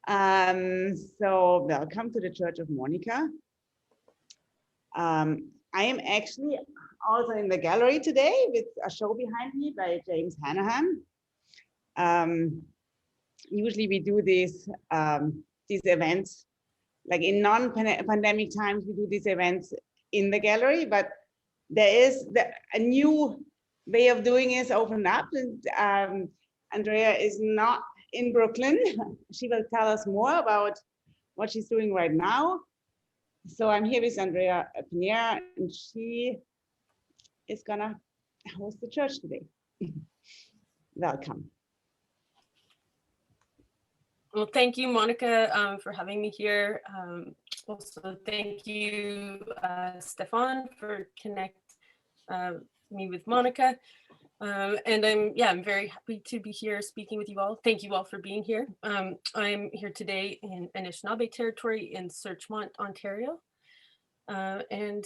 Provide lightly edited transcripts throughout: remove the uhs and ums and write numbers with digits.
So welcome to the Church of MONIKA. I am actually also in the gallery today with a show behind me by James Hanahan. Usually we do these events, like in non-pandemic times, we do these events in the gallery, but there is a new way of doing it opened up, and Andrea is not in Brooklyn. She will tell us more about what she's doing right now. So I'm here with Andrea Pinheiro, and she is gonna host the church today. Welcome. Well, thank you, Monica, for having me here. Also, thank you, Stefan, for connecting me with Monica. And I'm very happy to be here speaking with you all. Thank you all for being here. I'm here today in Anishinaabe territory in Searchmont, Ontario. And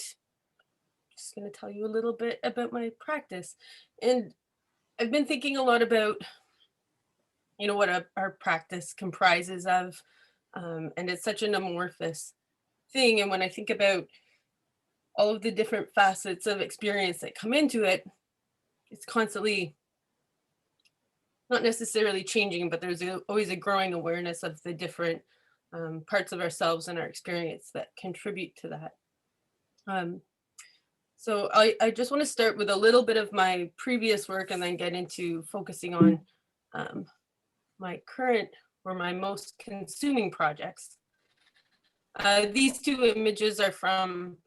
just going to tell you a little bit about my practice. And I've been thinking a lot about, what our practice comprises of, and it's such an amorphous thing. And when I think about all of the different facets of experience that come into it, it's constantly not necessarily changing, but there's always a growing awareness of the different parts of ourselves and our experience that contribute to that. So I just want to start with a little bit of my previous work and then get into focusing on my current or my most consuming projects. These two images are from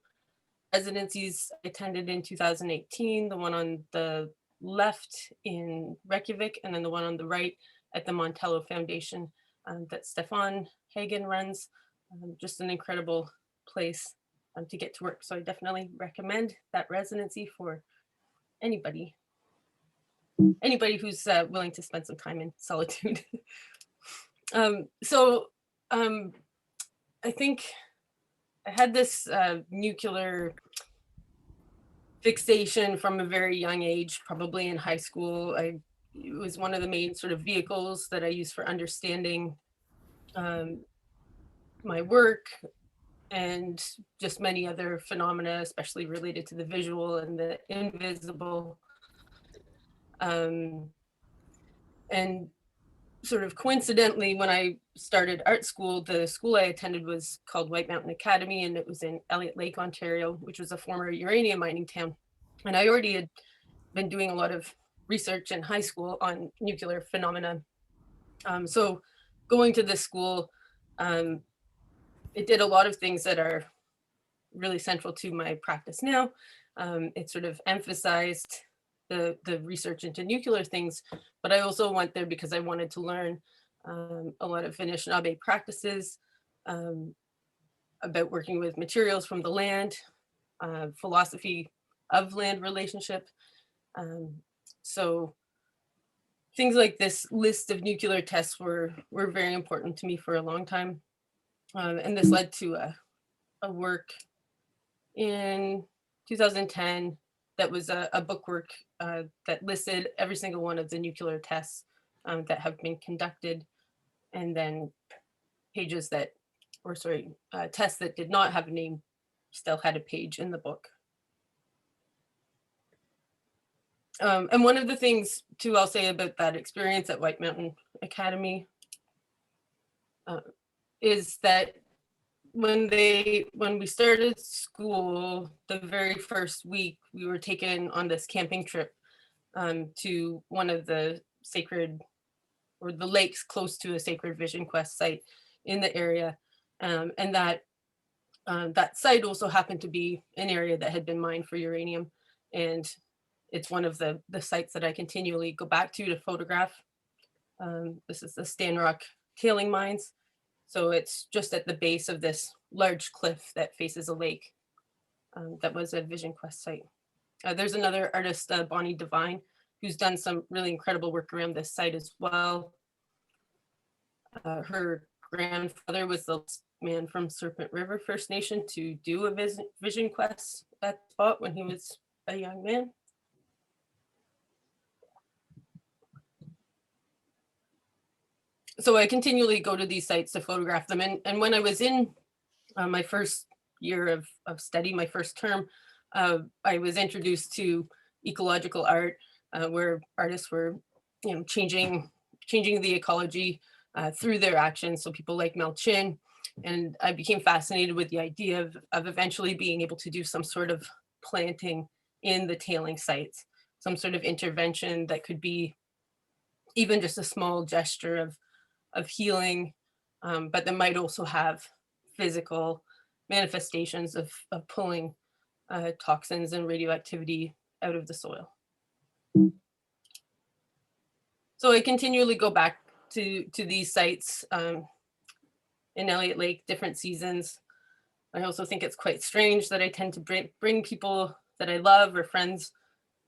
residencies I attended in 2018, the one on the left in Reykjavik, and then the one on the right at the Montello Foundation that Stefan Hagen runs. Just an incredible place to get to work. So I definitely recommend that residency for anybody who's willing to spend some time in solitude. I think I had this nuclear fixation from a very young age, probably in high school. It was one of the main sort of vehicles that I use for understanding my work and just many other phenomena, especially related to the visual and the invisible. And sort of coincidentally, when I started art school, the school I attended was called White Mountain Academy, and it was in Elliott Lake, Ontario, which was a former uranium mining town. And I already had been doing a lot of research in high school on nuclear phenomena. So going to this school, it did a lot of things that are really central to my practice now. It sort of emphasized the research into nuclear things, but I also went there because I wanted to learn a lot of Anishinaabe practices about working with materials from the land, philosophy of land relationship. So things like this list of nuclear tests were very important to me for a long time. And this led to a work in 2010 that was a book work that listed every single one of the nuclear tests that have been conducted, and then pages that, tests that did not have a name still had a page in the book. And one of the things too I'll say about that experience at White Mountain Academy is that when we started school, the very first week, we were taken on this camping trip to one of the sacred, or the lakes close to a sacred Vision Quest site in the area. And that site also happened to be an area that had been mined for uranium. And it's one of the sites that I continually go back to photograph. This is the Stanrock tailing mines. So it's just at the base of this large cliff that faces a lake that was a Vision Quest site. There's another artist, Bonnie Devine, who's done some really incredible work around this site as well. Her grandfather was the man from Serpent River First Nation to do a Vision Quest at the spot when he was a young man. So I continually go to these sites to photograph them. And when I was in my first year of study, my first term, I was introduced to ecological art, where artists were, changing the ecology through their actions. So people like Mel Chin, and I became fascinated with the idea of eventually being able to do some sort of planting in the tailing sites, some sort of intervention that could be even just a small gesture of healing, but that might also have physical manifestations of pulling toxins and radioactivity out of the soil. So I continually go back to these sites in Elliott Lake, different seasons. I also think it's quite strange that I tend to bring people that I love or friends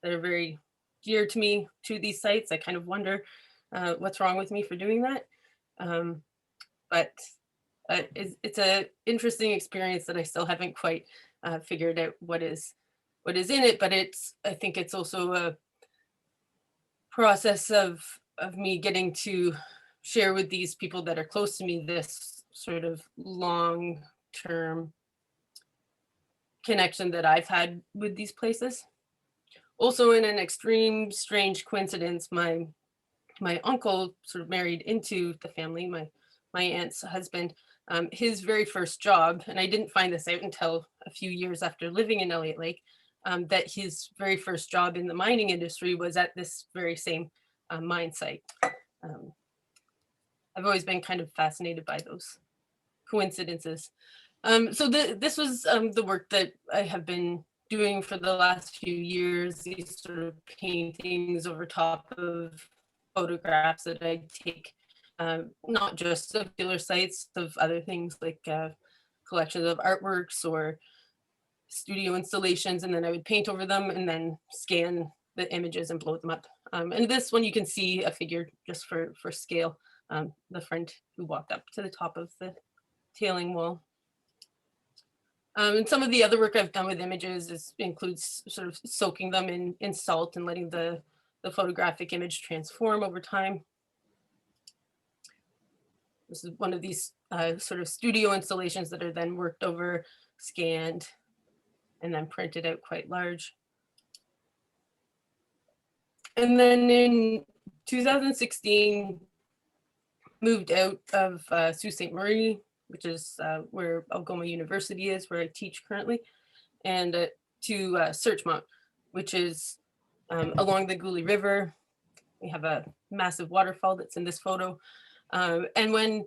that are very dear to me to these sites. I kind of wonder what's wrong with me for doing that. But it's an interesting experience that I still haven't quite figured out what is in it. But I think it's also a process of me getting to share with these people that are close to me this sort of long-term connection that I've had with these places. Also, in an extreme strange coincidence, my uncle sort of married into the family, my aunt's husband. His very first job, and I didn't find this out until a few years after living in Elliott Lake, that his very first job in the mining industry was at this very same mine site. I've always been kind of fascinated by those coincidences. So this was the work that I have been doing for the last few years, these sort of paintings over top of photographs that I take, not just of dealer sites, of other things like collections of artworks or studio installations, and then I would paint over them and then scan the images and blow them up. And this one you can see a figure just for scale, the friend who walked up to the top of the tailing wall. And some of the other work I've done with images includes sort of soaking them in salt and letting the photographic image transform over time. This is one of these sort of studio installations that are then worked over, scanned, and then printed out quite large. And then in 2016, moved out of Sault Ste. Marie, which is where Algoma University is, where I teach currently, and to Searchmont, which is along the Goulet River. We have a massive waterfall that's in this photo. And when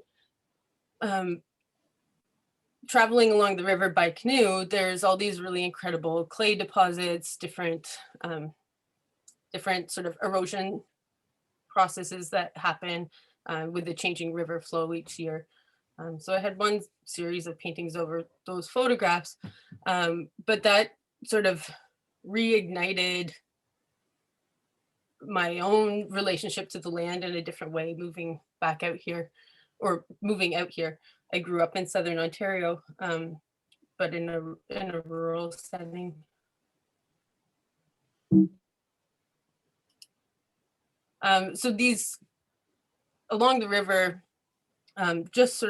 traveling along the river by canoe, there's all these really incredible clay deposits, different sort of erosion processes that happen with the changing river flow each year. So I had one series of paintings over those photographs, but that sort of reignited my own relationship to the land in a different way, moving back out here, or moving out here. I grew up in Southern Ontario, but in a rural setting. So these along the river, just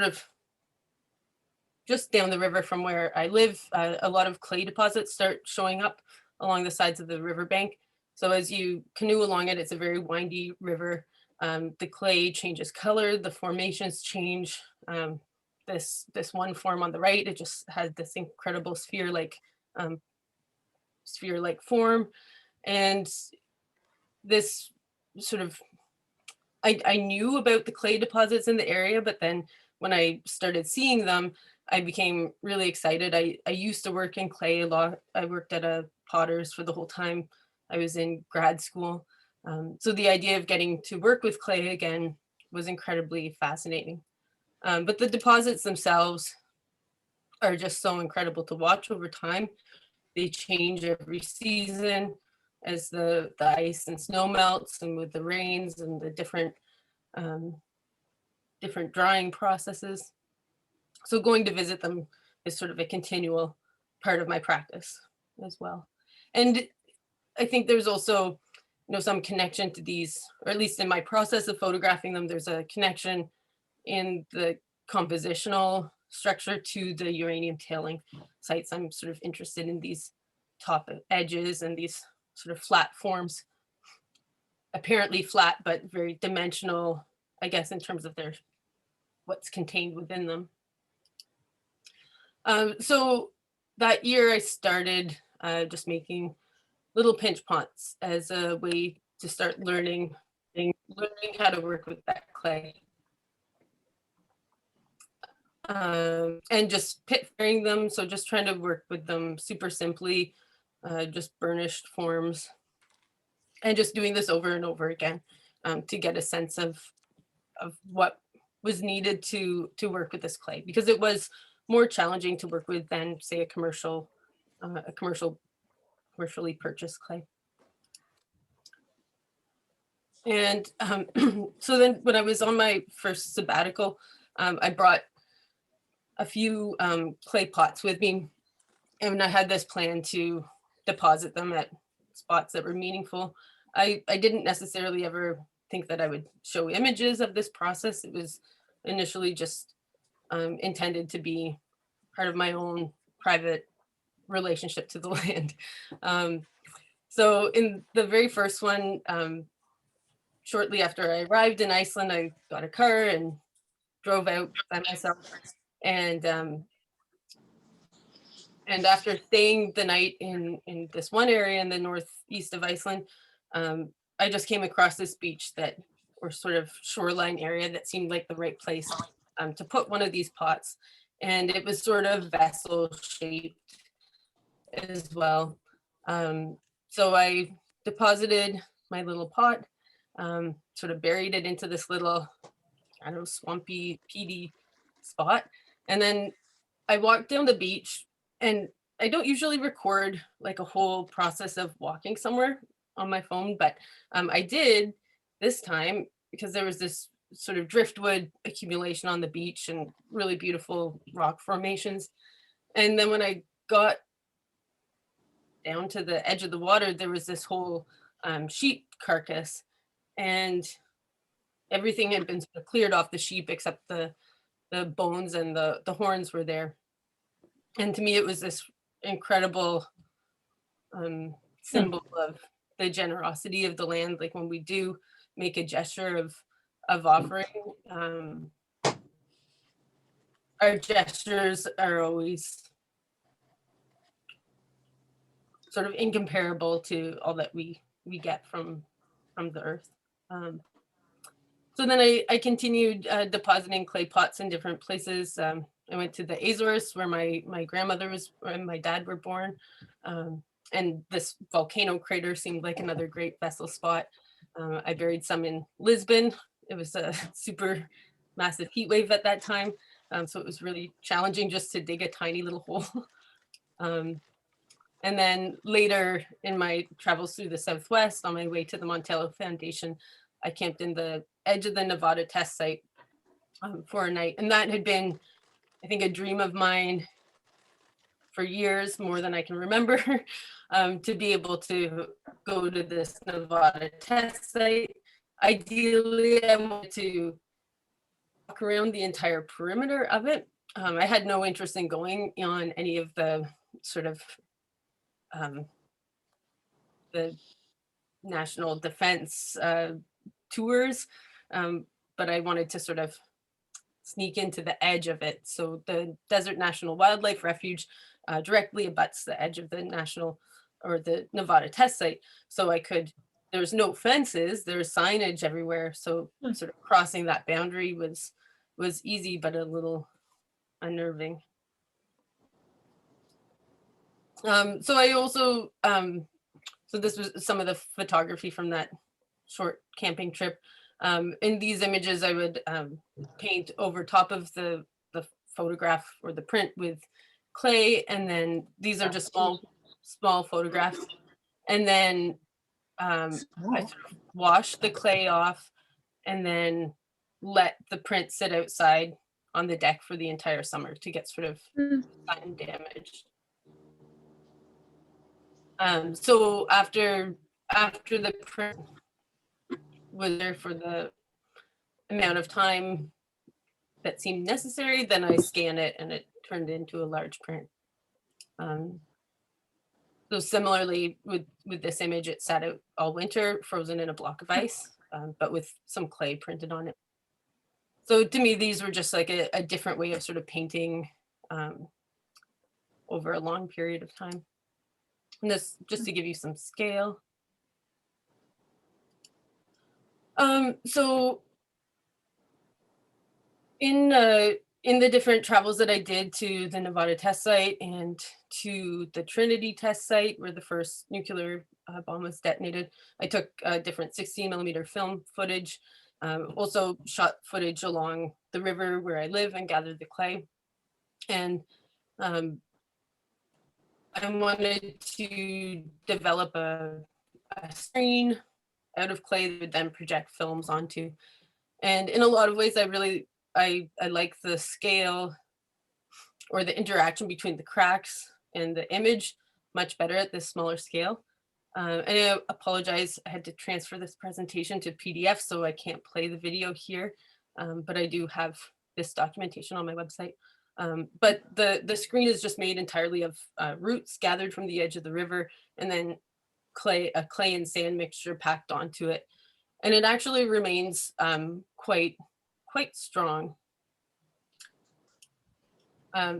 down the river from where I live, a lot of clay deposits start showing up along the sides of the riverbank. So as you canoe along it, it's a very windy river. The clay changes color, the formations change. This one form on the right, it just has this incredible sphere-like form. And this sort of, I knew about the clay deposits in the area, but then when I started seeing them, I became really excited. I used to work in clay a lot. I worked at a Potter's for the whole time I was in grad school. So the idea of getting to work with clay again was incredibly fascinating. But the deposits themselves are just so incredible to watch over time. They change every season as the ice and snow melts, and with the rains and the different drying processes. So going to visit them is sort of a continual part of my practice as well. And I think there's also, some connection to these, or at least in my process of photographing them, there's a connection in the compositional structure to the uranium tailing sites. I'm sort of interested in these top edges and these sort of flat forms, apparently flat, but very dimensional, I guess, in terms of their what's contained within them. So that year I started just making little pinch pots as a way to start learning how to work with that clay. And just pit fairing them, so just trying to work with them super simply, just burnished forms, and just doing this over and over again to get a sense of what was needed to work with this clay, because it was more challenging to work with than, say, a commercially purchased clay. And so then when I was on my first sabbatical, I brought a few clay pots with me, and I had this plan to deposit them at spots that were meaningful. I didn't necessarily ever think that I would show images of this process. It was initially just intended to be part of my own private relationship to the land. So in the very first one, shortly after I arrived in Iceland, I got a car and drove out by myself. And after staying the night in this one area in the northeast of Iceland, I just came across this beach or sort of shoreline area that seemed like the right place to put one of these pots. And it was sort of vessel shaped as well. So I deposited my little pot, sort of buried it into this little, I don't know, swampy, peaty spot. And then I walked down the beach, and I don't usually record like a whole process of walking somewhere on my phone, but I did this time because there was this sort of driftwood accumulation on the beach and really beautiful rock formations. And then when I got down to the edge of the water, there was this whole sheep carcass, and everything had been sort of cleared off the sheep except the bones and the horns were there. And to me, it was this incredible symbol of the generosity of the land. Like when we do make a gesture of offering, our gestures are always sort of incomparable to all that we get from the earth. So then I continued depositing clay pots in different places. I went to the Azores where my grandmother and my dad were born. And this volcano crater seemed like another great vessel spot. I buried some in Lisbon. It was a super massive heat wave at that time. So it was really challenging just to dig a tiny little hole. And then later in my travels through the Southwest on my way to the Montello Foundation, I camped in the edge of the Nevada test site for a night. And that had been, I think, a dream of mine for years, more than I can remember, to be able to go to this Nevada test site. Ideally, I wanted to walk around the entire perimeter of it. I had no interest in going on any of the sort of the national defense tours, but I wanted to sort of sneak into the edge of it. So the Desert National Wildlife Refuge directly abuts the edge of the the Nevada test site. So there's no fences, there's signage everywhere. So sort of crossing that boundary was easy, but a little unnerving. So I also, so this was some of the photography from that short camping trip. In these images, I would paint over top of the photograph or the print with clay, and then these are just small photographs. And then I sort of wash the clay off and then let the print sit outside on the deck for the entire summer to get sort of sun damaged. So after the print was there for the amount of time that seemed necessary, then I scan it and it turned into a large print. So similarly with this image, it sat out all winter, frozen in a block of ice, but with some clay printed on it. So to me, these were just like a different way of sort of painting over a long period of time. And this, just to give you some scale. So in the different travels that I did to the Nevada test site and to the Trinity test site where the first nuclear bomb was detonated, I took different 16mm film footage, also shot footage along the river where I live and gathered the clay. And I wanted to develop a screen out of clay that would then project films onto. And in a lot of ways, I like the scale or the interaction between the cracks and the image much better at this smaller scale. And I apologize, I had to transfer this presentation to PDF, so I can't play the video here, but I do have this documentation on my website. But the screen is just made entirely of roots gathered from the edge of the river, and then a clay and sand mixture packed onto it. And it actually remains quite strong.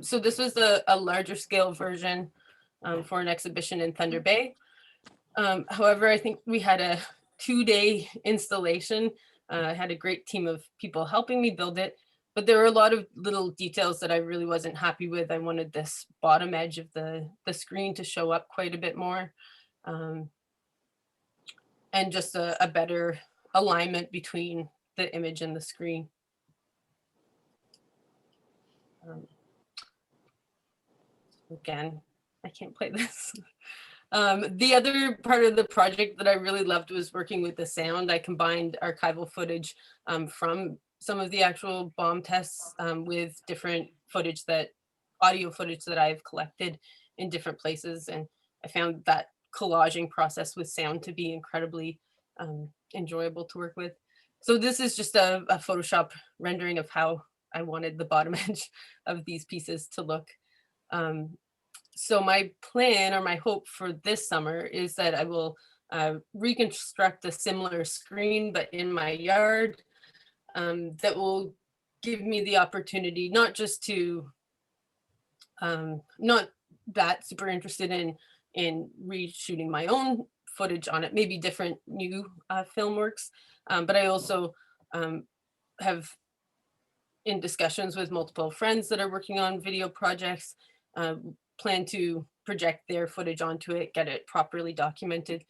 So this was a larger scale version for an exhibition in Thunder Bay. However, I think we had a 2-day installation. I had a great team of people helping me build it, but there were a lot of little details that I really wasn't happy with. I wanted this bottom edge of the screen to show up quite a bit more, and just a better alignment between the image and the screen. Again, I can't play this. The other part of the project that I really loved was working with the sound. I combined archival footage from some of the actual bomb tests with different audio footage that I've collected in different places. And I found that collaging process with sound to be incredibly enjoyable to work with. So this is just a Photoshop rendering of how I wanted the bottom edge of these pieces to look. So my plan or my hope for this summer is that I will reconstruct a similar screen, but in my yard, that will give me the opportunity not just to, not that super interested in reshooting my own footage on it, maybe different new film works, but I also have in discussions with multiple friends that are working on video projects, plan to project their footage onto it, get it properly documented,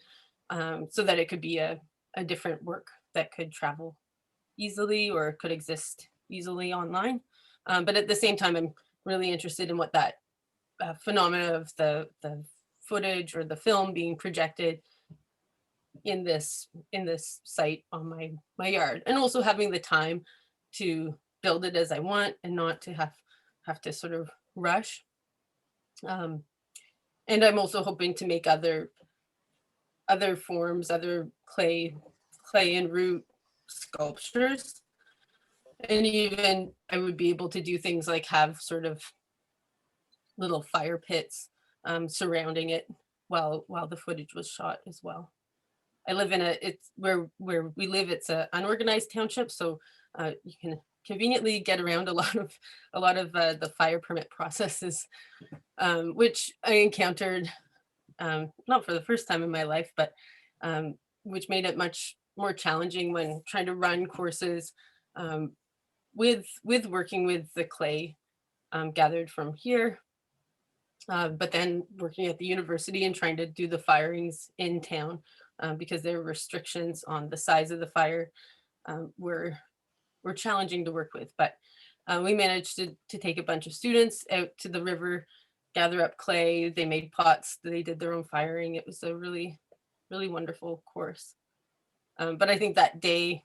so that it could be a different work that could travel easily or could exist easily online. But at the same time, I'm really interested in what that phenomena of the footage or the film being projected in this site on my yard, and also having the time to build it as I want and not to have to sort of rush. And I'm also hoping to make other forms, other clay and root sculptures. And even I would be able to do things like have sort of little fire pits surrounding it while the footage was shot as well. I live in it's where we live, it's an unorganized township, so you can conveniently get around a lot of the fire permit processes, which I encountered not for the first time in my life, but which made it much more challenging when trying to run courses with working with the clay gathered from here, but then working at the university and trying to do the firings in town because there were restrictions on the size of the fire were challenging to work with. But we managed to take a bunch of students out to the river, gather up clay, they made pots, they did their own firing. It was a really, really wonderful course. But I think that day,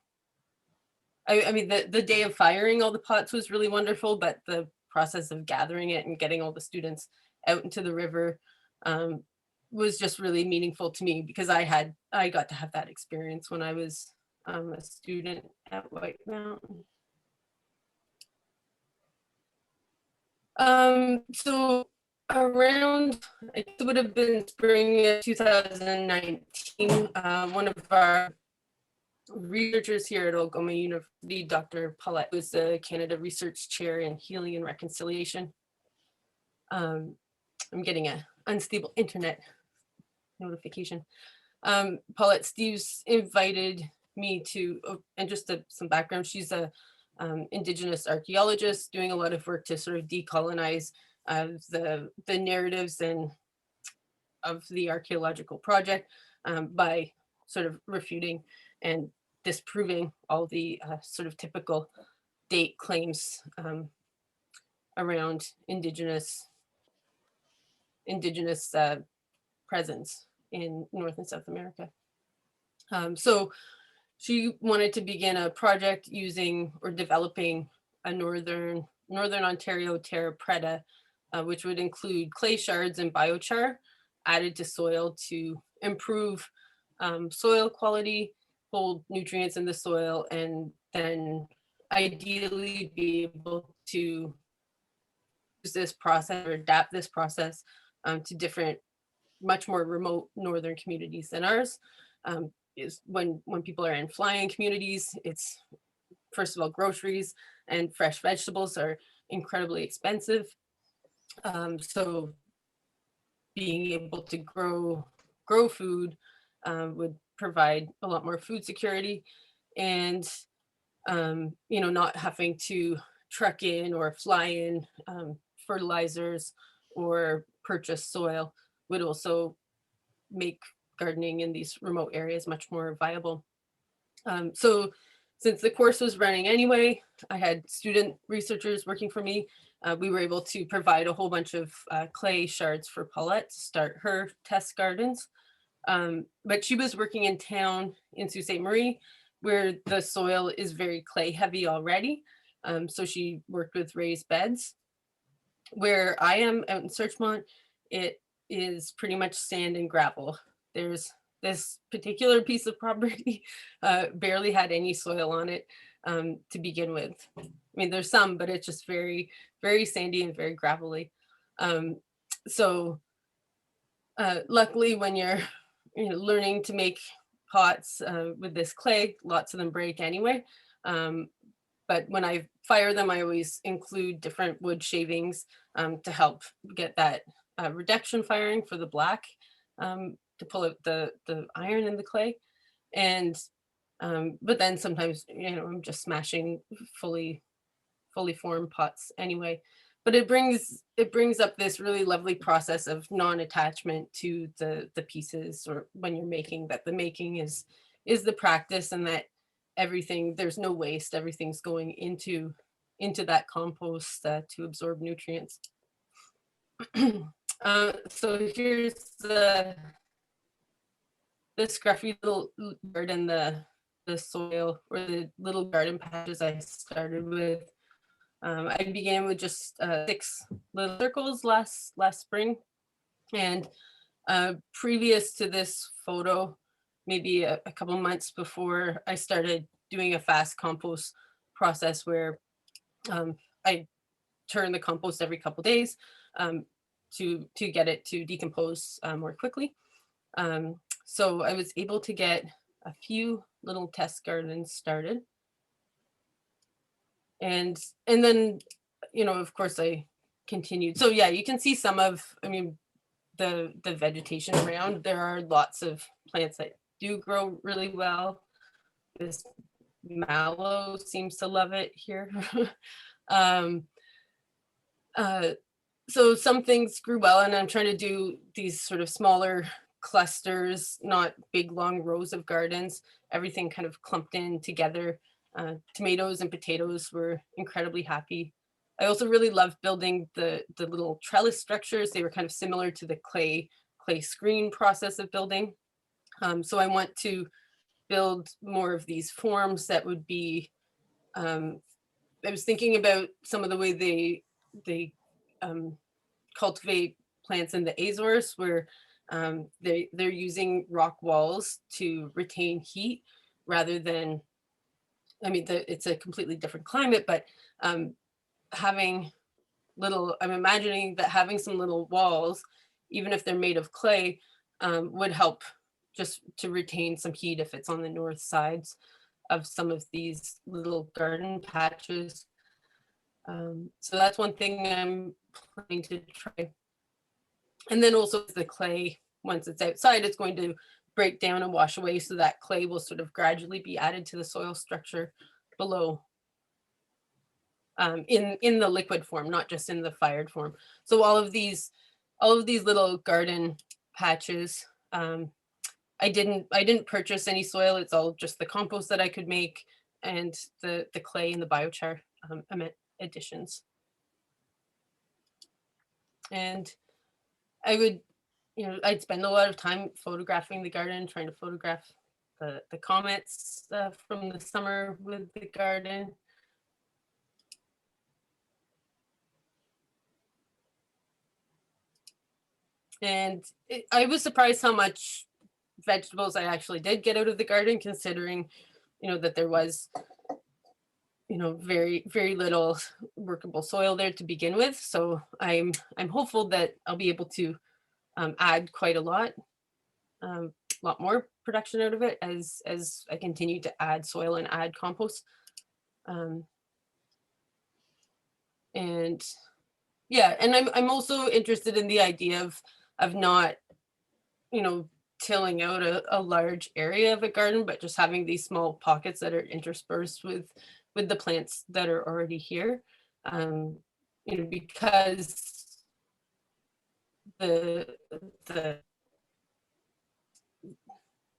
I mean, the day of firing all the pots was really wonderful, but the process of gathering it and getting all the students out into the river was just really meaningful to me because I got to have that experience when I was a student at White Mountain. So around, it would have been spring of 2019, one of our researchers here at Algoma University, Dr. Paulette, who is the Canada Research Chair in Healing and Reconciliation. I'm getting an unstable internet notification. Paulette Steves invited me to, and just some background, she's a Indigenous archaeologist doing a lot of work to sort of decolonize the narratives and of the archaeological project by sort of refuting and disproving all the sort of typical date claims around Indigenous presence in North and South America. So she wanted to begin a project using or developing a Northern Ontario terra preta, which would include clay shards and biochar added to soil to improve soil quality, hold nutrients in the soil, and then ideally be able to use this process or adapt this process to different, much more remote northern communities than ours. Is when people are in flying communities, it's first of all, groceries and fresh vegetables are incredibly expensive. So being able to grow food would provide a lot more food security, and not having to truck in or fly in fertilizers or purchase soil would also make gardening in these remote areas much more viable. So since the course was running anyway, I had student researchers working for me. We were able to provide a whole bunch of clay shards for Paulette to start her test gardens. But she was working in town in Sault Ste. Marie, where the soil is very clay heavy already. So she worked with raised beds. Where I am out in Searchmont, it is pretty much sand and gravel. There's this particular piece of property barely had any soil on it to begin with. I mean, there's some, but it's just very, very sandy and very gravelly. So luckily, when you're learning to make pots with this clay, lots of them break anyway. But when I fire them, I always include different wood shavings to help get that reduction firing for the black, to pull out the iron in the clay. And but then sometimes I'm just smashing fully formed pots anyway. But it brings up this really lovely process of non-attachment to the pieces, or when you're making, that the making is the practice, and that everything, there's no waste, everything's going into that compost to absorb nutrients. So here's the scruffy little garden, the soil, or the little garden patches I started with. I began with just 6 little circles last spring, and previous to this photo, maybe a couple months before, I started doing a fast compost process where I turn the compost every couple days to get it to decompose more quickly. So I was able to get a few little test gardens started. And then, of course, I continued. So yeah, you can see some of, the vegetation around. There are lots of plants that do grow really well. This mallow seems to love it here. So some things grew well, and I'm trying to do these sort of smaller clusters, not big long rows of gardens, everything kind of clumped in together. Tomatoes and potatoes were incredibly happy. I also really loved building the little trellis structures. They were kind of similar to the clay screen process of building. So I want to build more of these forms that would be, I was thinking about some of the way they cultivate plants in the Azores, where they're using rock walls to retain heat rather than, it's a completely different climate, but having little, I'm imagining that having some little walls, even if they're made of clay, would help just to retain some heat if it's on the north sides of some of these little garden patches. So that's one thing I'm planning to try. And then also the clay, once it's outside, it's going to break down and wash away, so that clay will sort of gradually be added to the soil structure below, in the liquid form, not just in the fired form. So all of these little garden patches, I didn't purchase any soil. It's all just the compost that I could make, and the clay and the biochar additions. And I would, I'd spend a lot of time photographing the garden, trying to photograph the comets from the summer with the garden. And I was surprised how much vegetables I actually did get out of the garden, considering, that there was, very, very little workable soil there to begin with. So I'm hopeful that I'll be able to add quite a lot more production out of it as I continue to add soil and add compost. And yeah, and I'm also interested in the idea of not, tilling out a large area of a garden, but just having these small pockets that are interspersed with the plants that are already here. Because the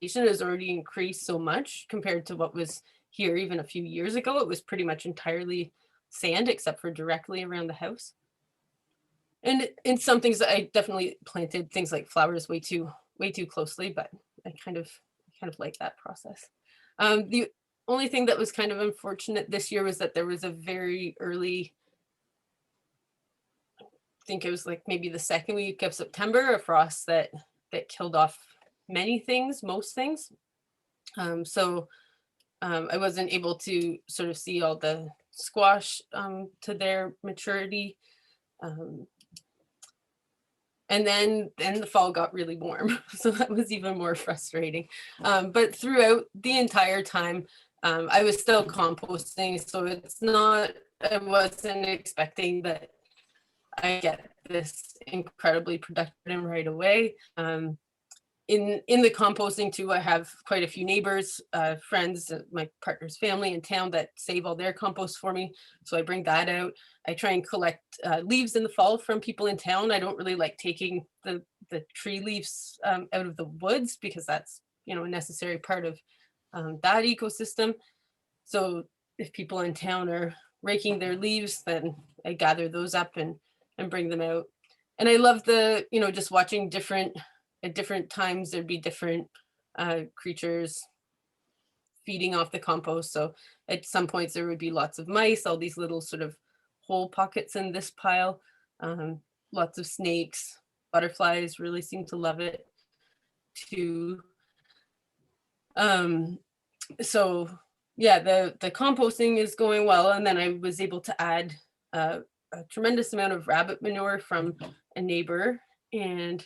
has already increased so much compared to what was here even a few years ago. It was pretty much entirely sand, except for directly around the house. And in some things, I definitely planted things like flowers way too closely, but I kind of like that process. The only thing that was kind of unfortunate this year was that there was a very early, I think it was like maybe the second week of September, a frost that killed off most things. So I wasn't able to sort of see all the squash to their maturity. And then the fall got really warm, so that was even more frustrating. But throughout the entire time, I was still composting, so it's not, I wasn't expecting that I get this incredibly productive right away. In the composting too, I have quite a few neighbors, friends, my partner's family in town that save all their compost for me. So I bring that out. I try and collect leaves in the fall from people in town. I don't really like taking the tree leaves out of the woods, because that's, a necessary part of that ecosystem. So if people in town are raking their leaves, then I gather those up and bring them out. And I love the, just watching at different times, there'd be different creatures feeding off the compost. So at some points there would be lots of mice, all these little sort of hole pockets in this pile, lots of snakes, butterflies really seem to love it too. So yeah, the composting is going well. And then I was able to add a tremendous amount of rabbit manure from a neighbor. And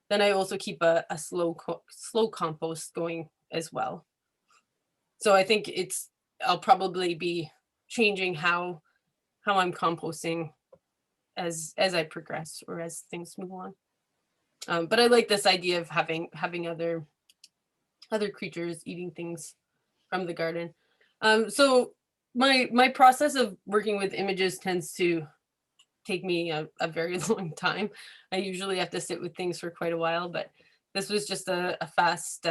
then I also keep a slow compost going as well. So I think I'll probably be changing how I'm composting as I progress, or as things move on. But I like this idea of having other creatures eating things from the garden. So my process of working with images tends to take me a very long time. I usually have to sit with things for quite a while, but this was just a fast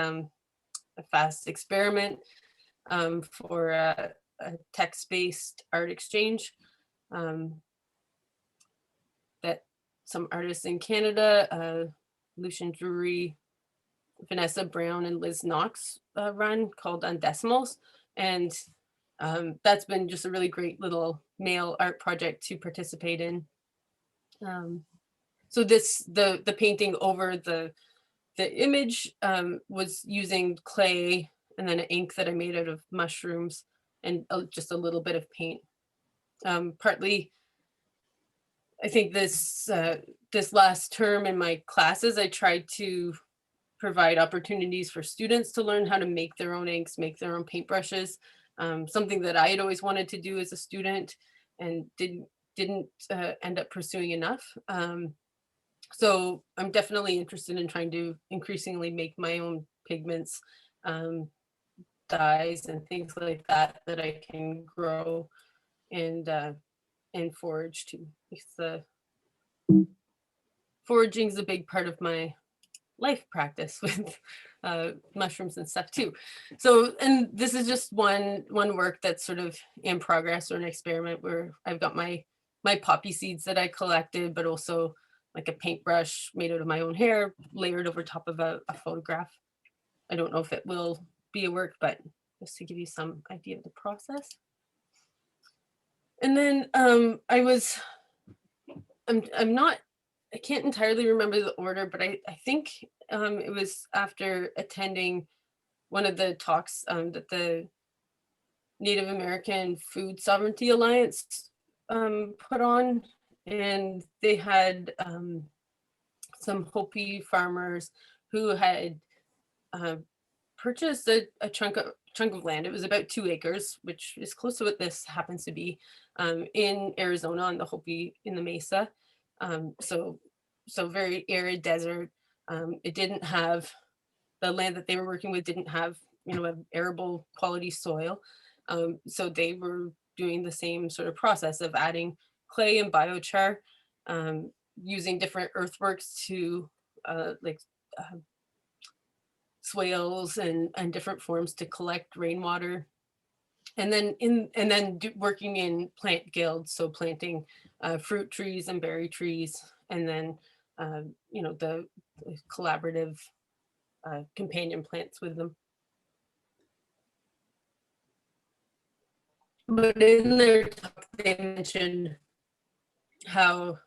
experiment for a text-based art exchange that some artists in Canada, Lucian Drury, Vanessa Brown, and Liz Knox run, called Undecimals. And that's been just a really great little mail art project to participate in. So the painting over the image was using clay and then an ink that I made out of mushrooms and just a little bit of paint. Partly I think this this last term in my classes, I tried to provide opportunities for students to learn how to make their own inks, make their own paintbrushes, something that I had always wanted to do as a student and didn't end up pursuing enough. So I'm definitely interested in trying to increasingly make my own pigments, dyes and things like that that I can grow and forage too. Because the foraging is a big part of my life practice with mushrooms and stuff too. So, and this is just one work that's sort of in progress, or an experiment where I've got my poppy seeds that I collected, but also like a paintbrush made out of my own hair layered over top of a photograph. I don't know if it will be a work, but just to give you some idea of the process. And then I'm not, I can't entirely remember the order, but I think it was after attending one of the talks that the Native American Food Sovereignty Alliance put on, and they had some Hopi farmers who had purchased a chunk of land. It was about 2 acres, which is close to what this happens to be, in Arizona on the Hopi in the Mesa. So very arid desert. It didn't have, the land that they were working with didn't have, an arable quality soil. So they were doing the same sort of process of adding clay and biochar, using different earthworks to like swales and different forms to collect rainwater. And then working in plant guilds, so planting fruit trees and berry trees, and then the collaborative companion plants with them. But in their talk, they mentioned how,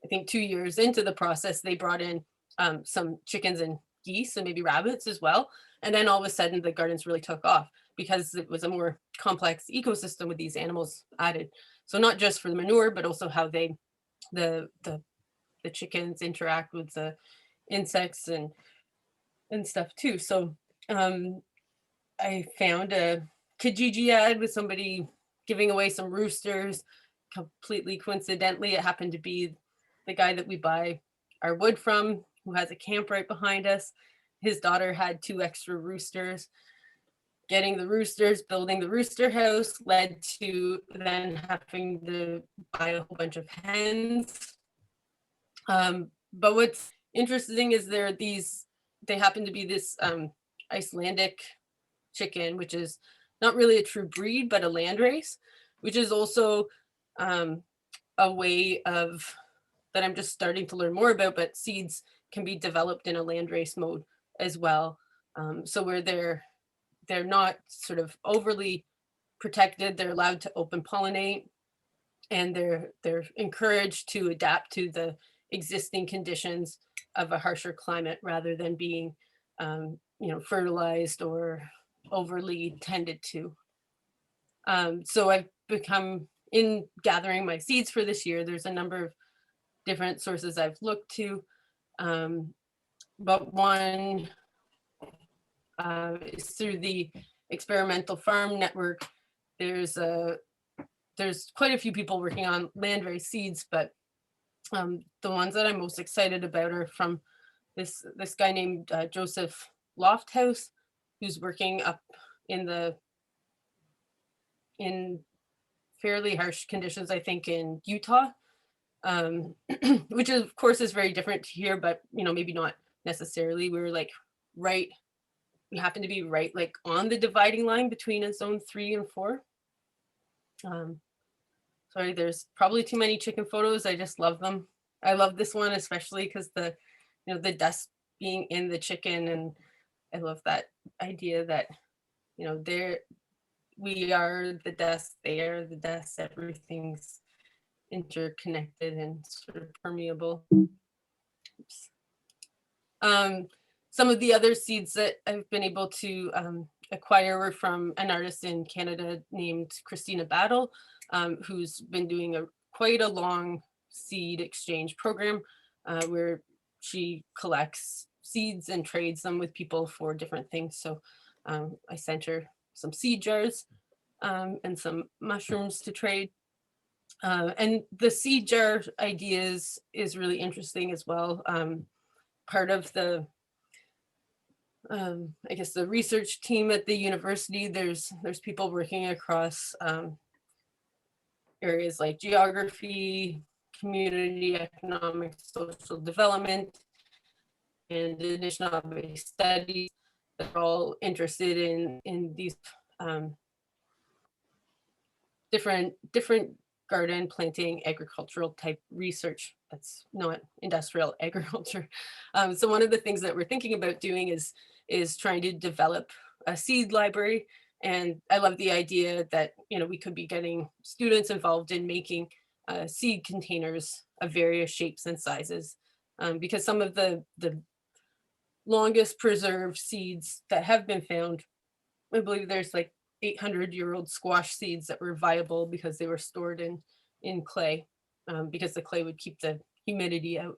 I think 2 years into the process, they brought in some chickens and geese and maybe rabbits as well. And then all of a sudden the gardens really took off because it was a more complex ecosystem with these animals added. So not just for the manure, but also how the chickens interact with the insects and stuff too. So I found a Kijiji ad with somebody giving away some roosters. Completely coincidentally, it happened to be the guy that we buy our wood from, who has a camp right behind us. His daughter had 2 extra roosters. Getting the roosters, building the rooster house led to then having to buy a whole bunch of hens. But what's interesting is they happen to be this Icelandic chicken, which is not really a true breed, but a landrace, which is also a way of that I'm just starting to learn more about, but seeds can be developed in a landrace mode as well. So where they're not sort of overly protected, they're allowed to open pollinate, and they're encouraged to adapt to the existing conditions of a harsher climate rather than being fertilized or overly tended to. So I've become, in gathering my seeds for this year, there's a number of different sources I've looked to, but one is through the Experimental Farm Network. There's quite a few people working on landrace seeds, but the ones that I'm most excited about are from this guy named Joseph Lofthouse, who's working up in fairly harsh conditions, I think, in Utah, which of course is very different here, but maybe not necessarily. We happen to be right like on the dividing line between a zone 3 and 4. Sorry, there's probably too many chicken photos. I just love them. I love this one especially because the dust being in the chicken, and I love that idea that we are the dust, they are the dust, everything's interconnected and sort of permeable. Oops. Some of the other seeds that I've been able to acquire were from an artist in Canada named Christina Battle, who's been doing quite a long seed exchange program where she collects seeds and trades them with people for different things. So I sent her some seed jars and some mushrooms to trade. And the seed jar idea is really interesting as well. Part of the, I guess, the research team at the university, there's people working across areas like geography, community, economic, social development, and additional-based studies that are all interested in these different garden planting agricultural type research that's not industrial agriculture. So one of the things that we're thinking about doing is trying to develop a seed library. And I love the idea that, you know, we could be getting students involved in making seed containers of various shapes and sizes, because some of the longest preserved seeds that have been found, I believe there's like 800-year-old squash seeds that were viable because they were stored in clay, because the clay would keep the humidity out.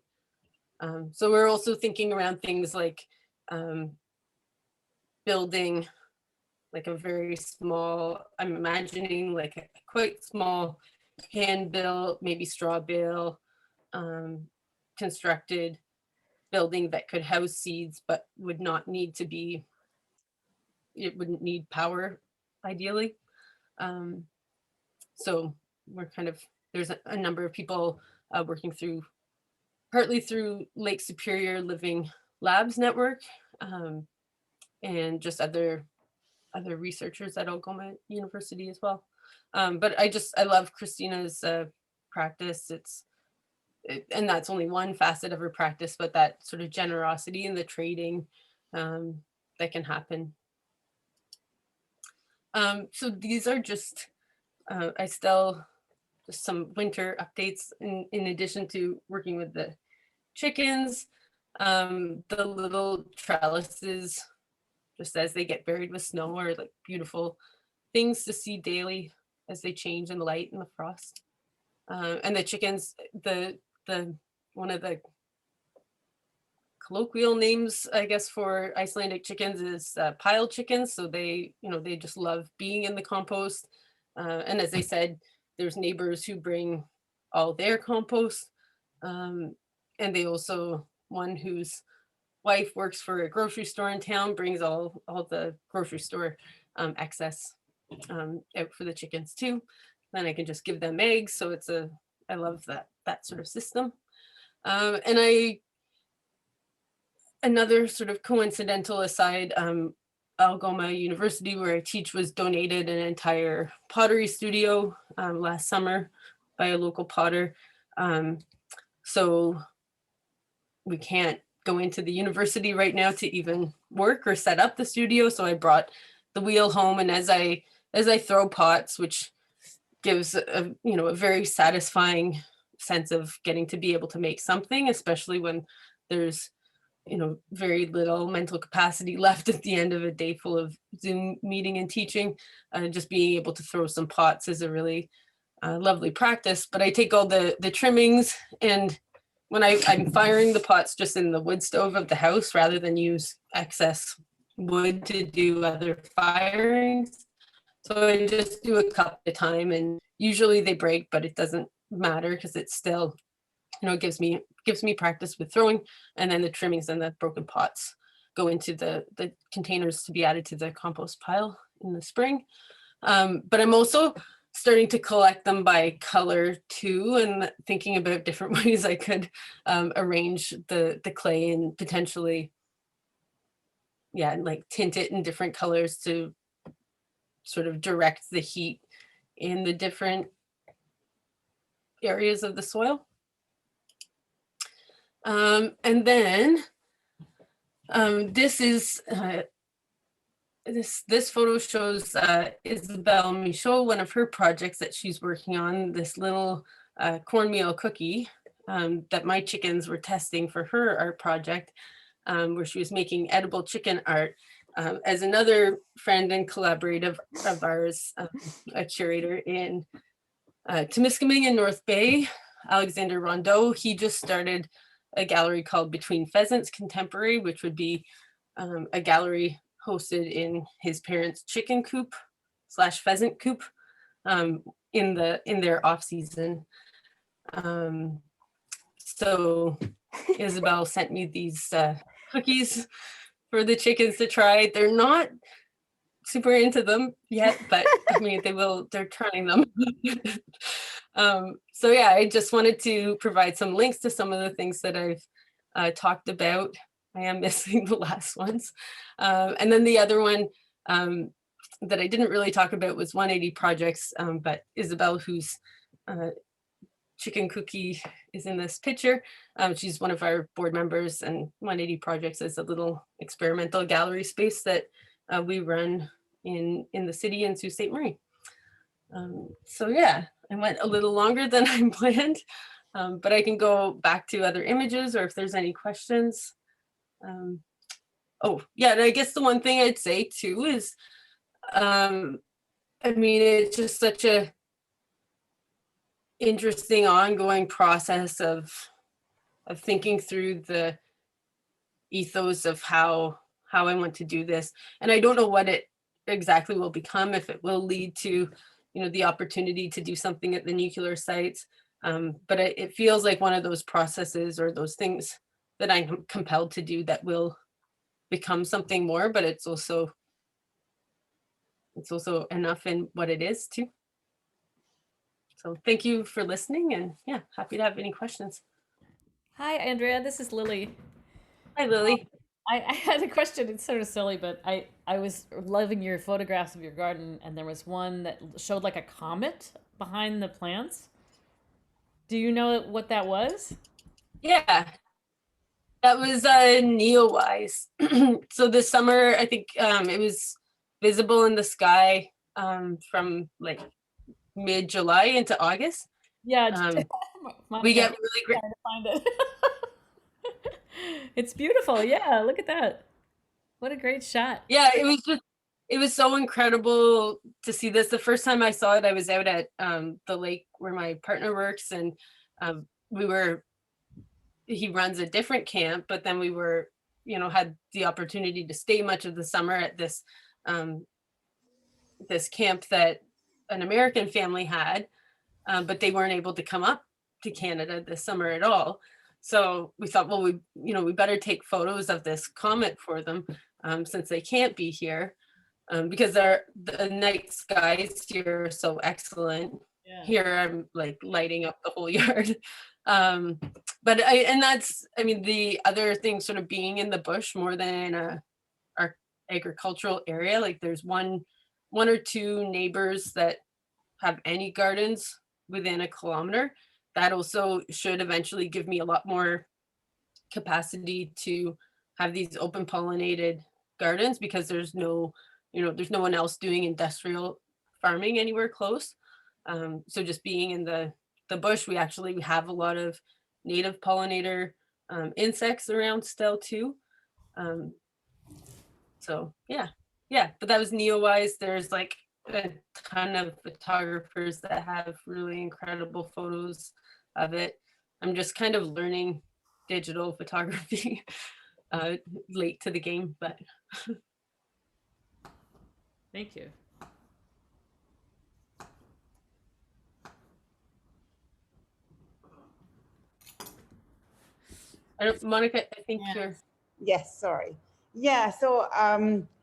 So we're also thinking around things like building like a very small, I'm imagining like a quite small hand built, maybe straw bale, constructed building that could house seeds, but would not need to be, it wouldn't need power ideally. So we're kind of, there's a number of people working through, partly through Lake Superior Living Labs Network, and just other researchers at Algoma University as well. But I love Christina's practice. And that's only one facet of her practice, but that sort of generosity in the trading that can happen. So these are just, just some winter updates in addition to working with the chickens, the little trellises, just as they get buried with snow, are like beautiful things to see daily as they change in the light and the frost. And the chickens, the one of the colloquial names, I guess, for Icelandic chickens is pile chickens. So they, you know, they just love being in the compost. And as I said, there's neighbors who bring all their compost. And they also, one whose wife works for a grocery store in town, brings all the grocery store excess out for the chickens too. Then I can just give them eggs. So it's I love that sort of system. And another sort of coincidental aside, Algoma University, where I teach, was donated an entire pottery studio last summer by a local potter. So we can't go into the university right now to even work or set up the studio. So I brought the wheel home, and as I throw pots, which gives a very satisfying sense of getting to be able to make something, especially when there's very little mental capacity left at the end of a day full of Zoom meeting and teaching. Just being able to throw some pots is a really lovely practice. But I take all the trimmings, and when I'm firing the pots just in the wood stove of the house rather than use excess wood to do other firings. So I just do a cup at a time, and usually they break, but it doesn't matter because it's still, it gives me practice with throwing. And then the trimmings and the broken pots go into the containers to be added to the compost pile in the spring. But I'm also starting to collect them by color too, and thinking about different ways I could arrange the clay and potentially, like tint it in different colors to sort of direct the heat in the different areas of the soil. And then this is this photo shows Isabel Michaud, one of her projects that she's working on, this little cornmeal cookie that my chickens were testing for her art project, where she was making edible chicken art. As another friend and collaborative of ours, a curator in Temiskaming in North Bay, Alexander Rondeau, he just started a gallery called Between Pheasants Contemporary, which would be a gallery hosted in his parents' chicken coop / pheasant coop in their off season. So Isabel sent me these cookies for the chickens to try. They're not super into them yet, but I mean, they're trying them. So yeah, I just wanted to provide some links to some of the things that I've talked about. I am missing the last ones. And then the other one that I didn't really talk about was 180 Projects, but Isabel, who's chicken cookie is in this picture. She's one of our board members, and 180 Projects is a little experimental gallery space that we run in the city in Sault Ste. Marie. So yeah, I went a little longer than I planned, but I can go back to other images or if there's any questions. Oh yeah, and I guess the one thing I'd say too is, I mean, it's just such a interesting ongoing process of thinking through the ethos of how I want to do this. And I don't know what it exactly will become, if it will lead to, you know, the opportunity to do something at the nuclear sites. But it feels like one of those processes or those things that I'm compelled to do that will become something more, but it's also enough in what it is too. So thank you for listening, and yeah, happy to have any questions. Hi, Andrea. This is Lily. Hi, Lily. I had a question. It's sort of silly, but I was loving your photographs of your garden, and there was one that showed like a comet behind the plants. Do you know what that was? Yeah, that was Neowise. So this summer, I think it was visible in the sky from like mid-July into August. Yeah, We get really great. trying to find it. It's beautiful. Yeah, look at that. What a great shot. Yeah, it was so incredible to see this. The first time I saw it, I was out at the lake where my partner works, and he runs a different camp, but then we were, you know, had the opportunity to stay much of the summer at this this camp that an American family had, but they weren't able to come up to Canada this summer at all. So we thought, well, we better take photos of this comet for them, since they can't be here, because the night skies here are so excellent. Yeah. Here I'm like lighting up the whole yard. But I mean, the other thing sort of being in the bush more than in our agricultural area, like there's one or two neighbors that have any gardens within a kilometer. That also should eventually give me a lot more capacity to have these open pollinated gardens, because there's no one else doing industrial farming anywhere close. So just being in the bush, we have a lot of native pollinator insects around still too. So yeah, but that was Neowise. There's like a ton of photographers that have really incredible photos of it. I'm just kind of learning digital photography late to the game, but thank you. Monica, I think you're. Yes, sorry. Yeah, so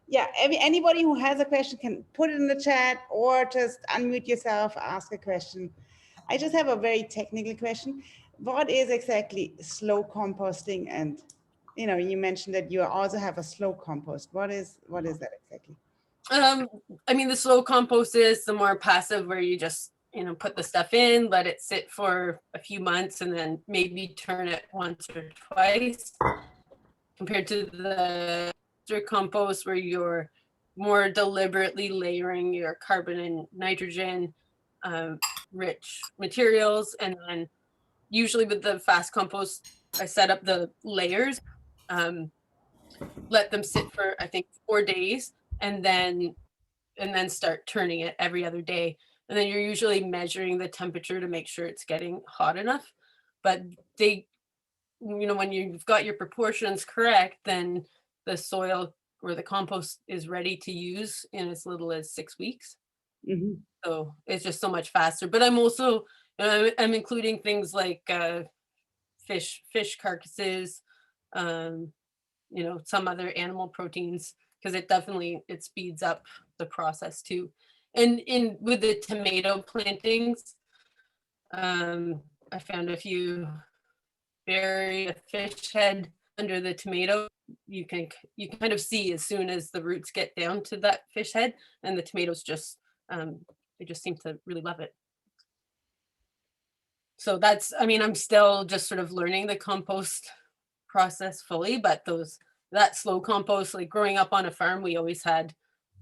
yeah, anybody who has a question can put it in the chat or just unmute yourself, ask a question. I just have a very technical question. What is exactly slow composting? And you mentioned that you also have a slow compost. What is that exactly? I mean, the slow compost is the more passive, where you just put the stuff in, let it sit for a few months, and then maybe turn it once or twice, compared to the compost where you're more deliberately layering your carbon and nitrogen rich materials. And then usually with the fast compost, I set up the layers, let them sit for I think 4 days, and then start turning it every other day. and then you're usually measuring the temperature to make sure it's getting hot enough. But they, when you've got your proportions correct, then the soil or the compost is ready to use in as little as 6 weeks. Mhm. So it's just so much faster. But I'm also, I'm including things like fish carcasses, some other animal proteins, because it speeds up the process too. And with the tomato plantings, I found if you bury a fish head under the tomato, you can kind of see as soon as the roots get down to that fish head, and the tomatoes just they just seem to really love it. So that's, I'm still just sort of learning the compost process fully, but that slow compost, like growing up on a farm, we always had,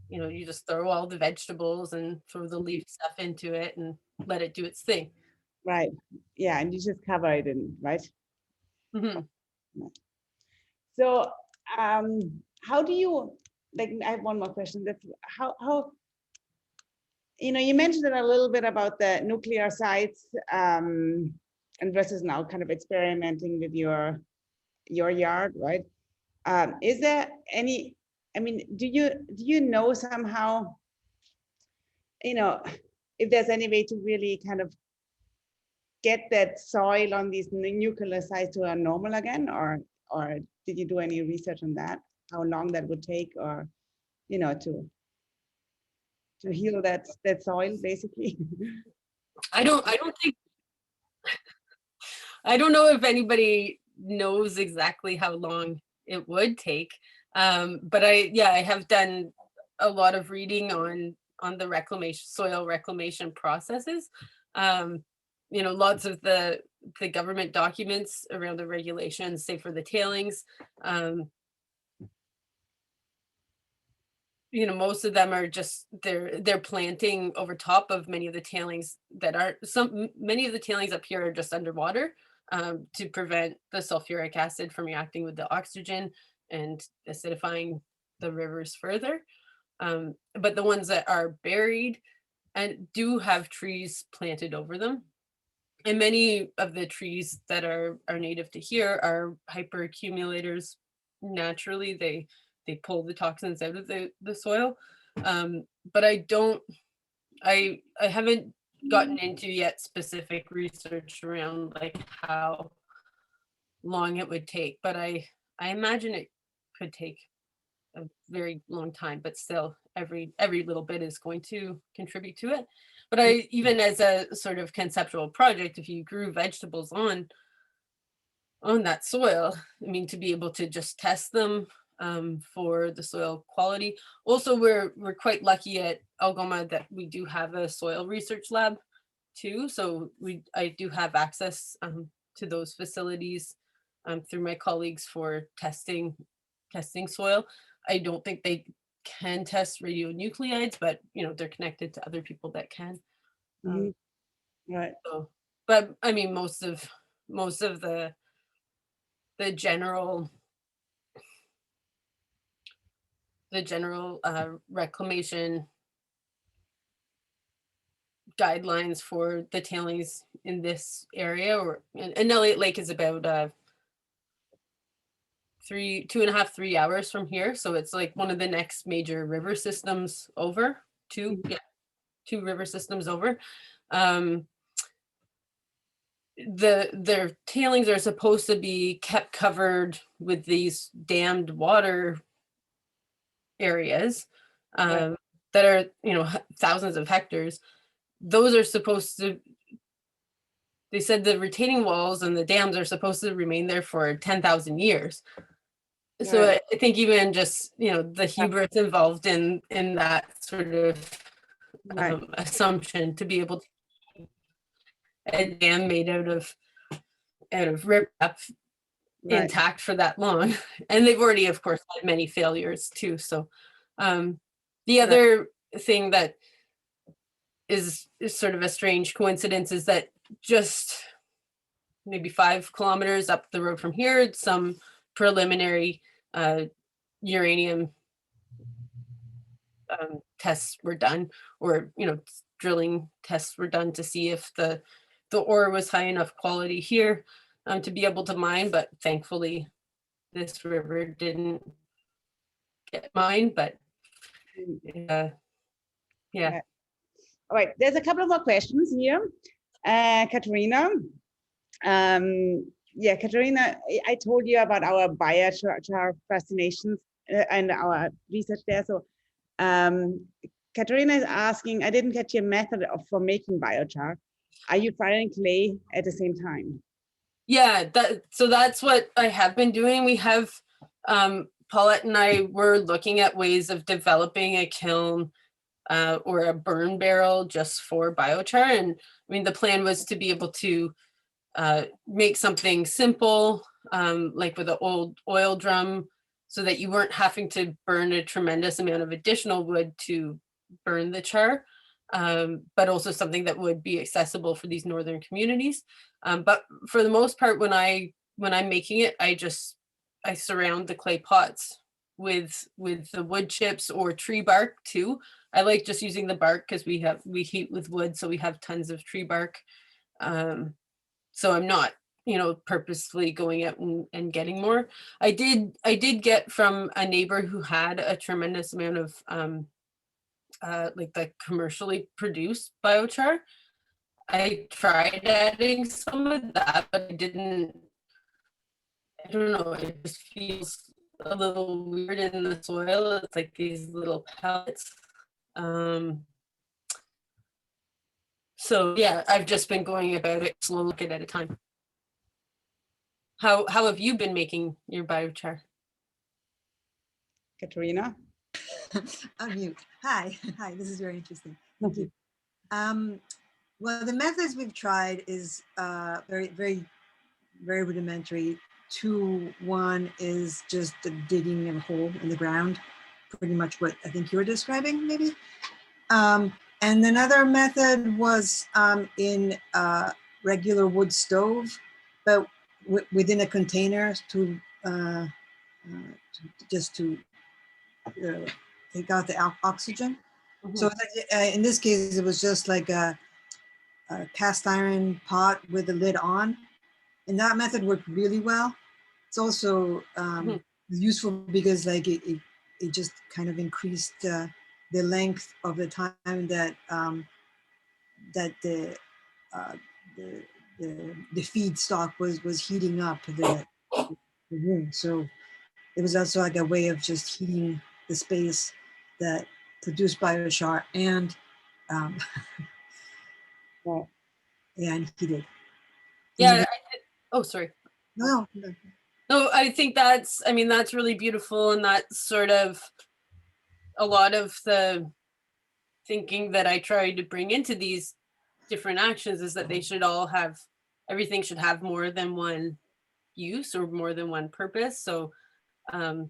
you just throw all the vegetables and throw the leaf stuff into it and let it do its thing. Right. Yeah, and you just cover it in, right? Mm-hmm. So how do you, like, I have one more question. That's how you mentioned it a little bit about the nuclear sites, and versus now kind of experimenting with your yard, right? Is there any, do you know somehow, if there's any way to really kind of get that soil on these nuclear sites to a normal again, or did you do any research on that? How long that would take, or to heal that soil, basically? I don't think, I don't know if anybody knows exactly how long it would take. But I have done a lot of reading on the soil reclamation processes. Lots of the government documents around the regulations, say for the tailings, most of them are just they're planting over top of many of the tailings many of the tailings up here are just underwater, to prevent the sulfuric acid from reacting with the oxygen and acidifying the rivers further. But the ones that are buried and do have trees planted over them. And many of the trees that are native to here are hyperaccumulators. Naturally, they pull the toxins out of the soil. But I haven't gotten into yet specific research around like how long it would take, but I imagine it could take a very long time, but still every little bit is going to contribute to it. But even as a sort of conceptual project, if you grew vegetables on that soil, to be able to just test them for the soil quality. Also, we're quite lucky at Algoma that we do have a soil research lab too. So I do have access to those facilities through my colleagues for testing soil. I don't think they can test radionuclides, but they're connected to other people that can. Right. So, but most of the general reclamation guidelines for the tailings in this area, and Elliott Lake is about 2.5-3 hours from here, so it's like one of the next major river systems over. Two river systems over. Their tailings are supposed to be kept covered with these dammed water areas that are thousands of hectares. Those are supposed to, they said the retaining walls and the dams are supposed to remain there for 10,000 years. So I think even just the hubris involved in that sort of assumption to be able to keep a dam made out of riprap intact for that long, and they've already of course had many failures too. So the other thing that is sort of a strange coincidence is that just maybe 5 kilometers up the road from here, some preliminary uranium tests were done, or drilling tests were done to see if the ore was high enough quality here to be able to mine, but thankfully this river didn't get mined, but yeah. Yeah. All right, there's a couple of more questions here. Katerina, yeah, Katerina, I told you about our biochar fascinations and our research there. So Katerina is asking, I didn't get your method for making biochar. Are you firing clay at the same time? Yeah, so that's what I have been doing. We have, Paulette and I were looking at ways of developing a kiln or a burn barrel just for biochar. And I mean, the plan was to be able to make something simple, like with an old oil drum, so that you weren't having to burn a tremendous amount of additional wood to burn the char, but also something that would be accessible for these northern communities. But for the most part, when I'm making it, I surround the clay pots with the wood chips or tree bark too. I like just using the bark because we heat with wood, so we have tons of tree bark. So I'm not, purposefully going out and getting more. I did get from a neighbor who had a tremendous amount of like the commercially produced biochar. I tried adding some of that, but I don't know, it just feels a little weird in the soil. It's like these little pellets. So yeah, I've just been going about it slowly at a time. How have you been making your biochar? Katerina? Unmute. Hi, this is very interesting. Thank you. Well, the methods we've tried is very, very, very rudimentary. One is just digging a hole in the ground, pretty much what I think you were describing, maybe. And another method was in regular wood stove, but within a container to take out the oxygen. Mm-hmm. So in this case, it was just like a cast iron pot with the lid on, and that method worked really well. It's also useful because like it just kind of increased the length of the time that that the feedstock was heating up the room. So it was also like a way of just heating the space that produced biochar and heated. Yeah. Oh, sorry. No. No, I think that's really beautiful, and that's sort of a lot of the thinking that I try to bring into these different actions is that everything should have more than one use or more than one purpose. So to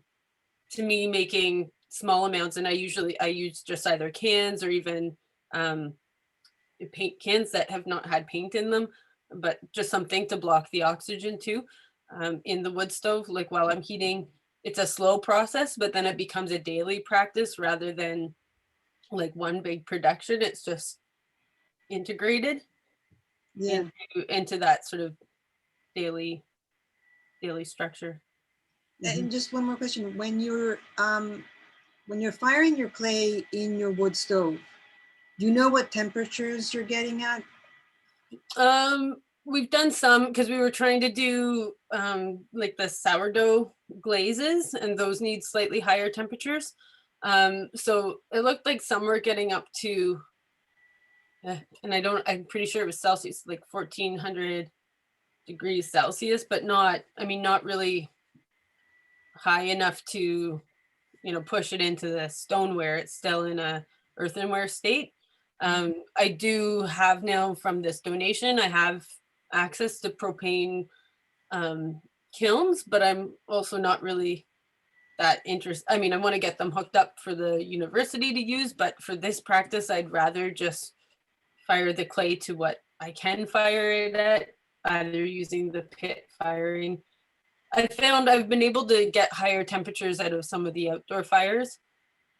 me, making small amounts, and I use just either cans or even paint cans that have not had paint in them, but just something to block the oxygen too. In the wood stove, like while I'm heating, it's a slow process, but then it becomes a daily practice rather than like one big production. It's just integrated into that sort of daily structure. And just one more question: when you're firing your clay in your wood stove, do you know what temperatures you're getting at? We've done some because we were trying to do like the sourdough glazes, and those need slightly higher temperatures. So it looked like some were getting up to, and I'm pretty sure it was Celsius, like 1400 degrees Celsius, but not really high enough to, push it into the stoneware. It's still in a earthenware state. I do have now from this donation, I have access to propane kilns, but I'm also not really that interested. I want to get them hooked up for the university to use, but for this practice, I'd rather just fire the clay to what I can fire it at, either using the pit firing. I found I've been able to get higher temperatures out of some of the outdoor fires,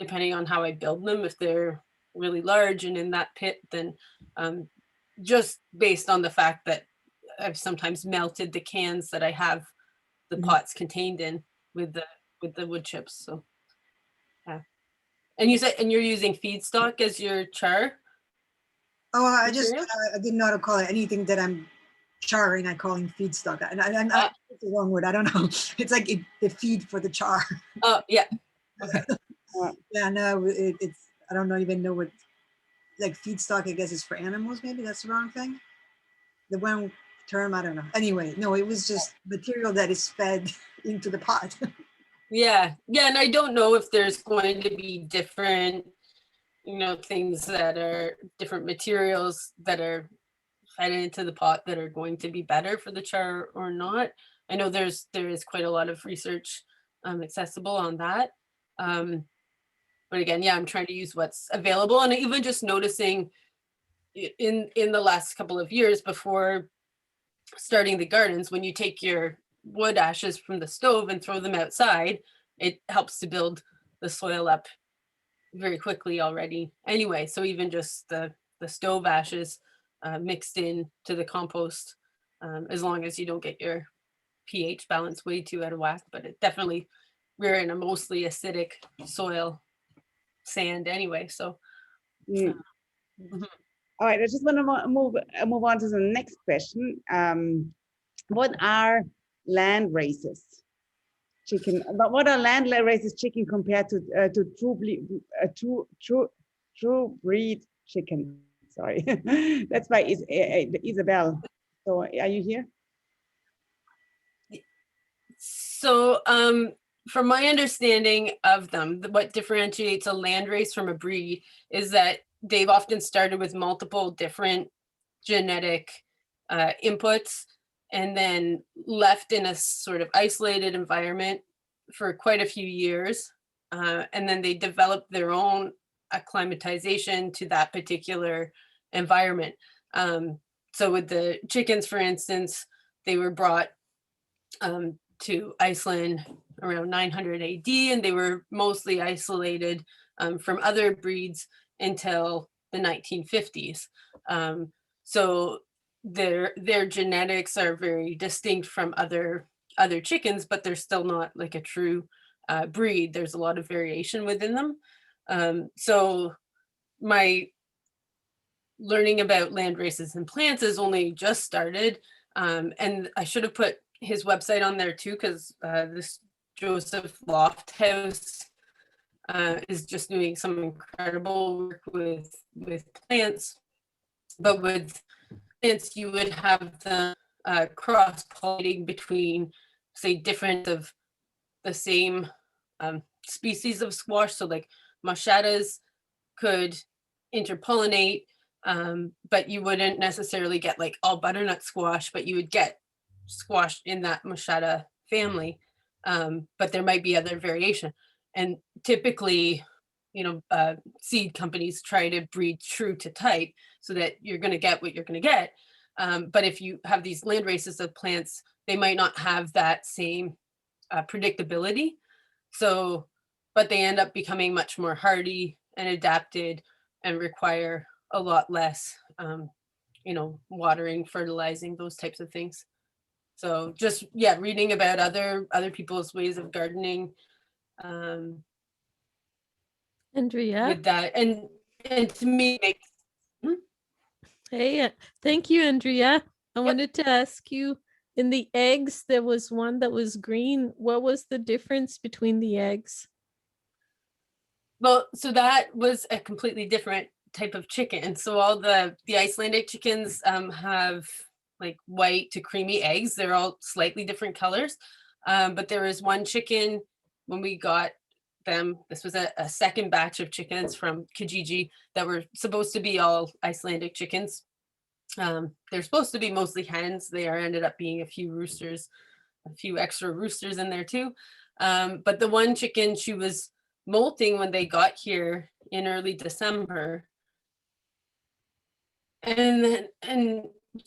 depending on how I build them. If they're really large and in that pit, then just based on the fact that I've sometimes melted the cans that I have the pots contained in with the wood chips. So yeah. And you said, and you're using feedstock as your char? Oh, I material? didn't know how to call it. Anything that I'm charring, I call it feedstock. And it's the wrong word. I don't know. It's like the feed for the char. Oh, yeah. Okay. Yeah, no, it's, I don't even know what, like feedstock, I guess is for animals. Maybe that's the wrong thing. The one term, I don't know. Anyway, no, it was just material that is fed into the pot. Yeah. Yeah. And I don't know if there's going to be different, things that are different materials that are fed into the pot that are going to be better for the char or not. I know there is quite a lot of research accessible on that. But again, yeah, I'm trying to use what's available, and even just noticing in the last couple of years before starting the gardens, when you take your wood ashes from the stove and throw them outside, it helps to build the soil up very quickly already anyway. So even just the stove ashes mixed in to the compost, as long as you don't get your pH balance way too out of whack, but it definitely, we're in a mostly acidic soil, sand anyway, so Mm. All right, I just want to move on to the next question. What are land races chicken? But what are land races chicken compared to true breed chicken? Sorry, that's by Isabel. So are you here? So from my understanding of them, what differentiates a land race from a breed is that they've often started with multiple different genetic inputs and then left in a sort of isolated environment for quite a few years. And then they developed their own acclimatization to that particular environment. So with the chickens, for instance, they were brought to Iceland around 900 AD, and they were mostly isolated from other breeds until the 1950s. So their genetics are very distinct from other chickens, but they're still not like a true breed. There's a lot of variation within them. So my learning about land races and plants has only just started. And I should have put his website on there too, because this Joseph Lofthouse is just doing some incredible work with plants. But with plants, you would have them cross-pollinating between, say, different of the same species of squash. So like machadas could interpollinate, but you wouldn't necessarily get like all butternut squash, but you would get squash in that machada family. But there might be other variation. And typically, seed companies try to breed true to type so that you're going to get what you're going to get. But if you have these land races of plants, they might not have that same predictability. So, but they end up becoming much more hardy and adapted and require a lot less, watering, fertilizing, those types of things. So just, yeah, reading about other people's ways of gardening Andrea. with that. And to me, it makes, Hey, thank you, Andrea. I wanted to ask you, in the eggs, there was one that was green. What was the difference between the eggs? well, so that was a completely different type of chicken. So all the Icelandic chickens have like white to creamy eggs. They're all slightly different colors. But there was one chicken when we got them. This was a second batch of chickens from Kijiji that were supposed to be all Icelandic chickens. They're supposed to be mostly hens. There ended up being a few roosters, a few extra roosters in there too. But the one chicken, she was molting when they got here in early December. And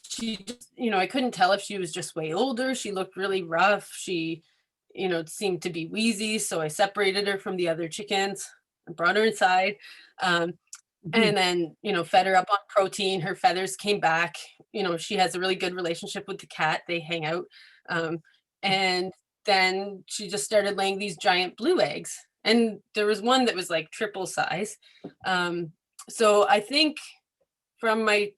she just, I couldn't tell if she was just way older. She looked really rough. She, seemed to be wheezy. So I separated her from the other chickens and brought her inside. and then, fed her up on protein. Her feathers came back. She has a really good relationship with the cat. They hang out. And then she just started laying these giant blue eggs. And there was one that was like triple size. So I think from my,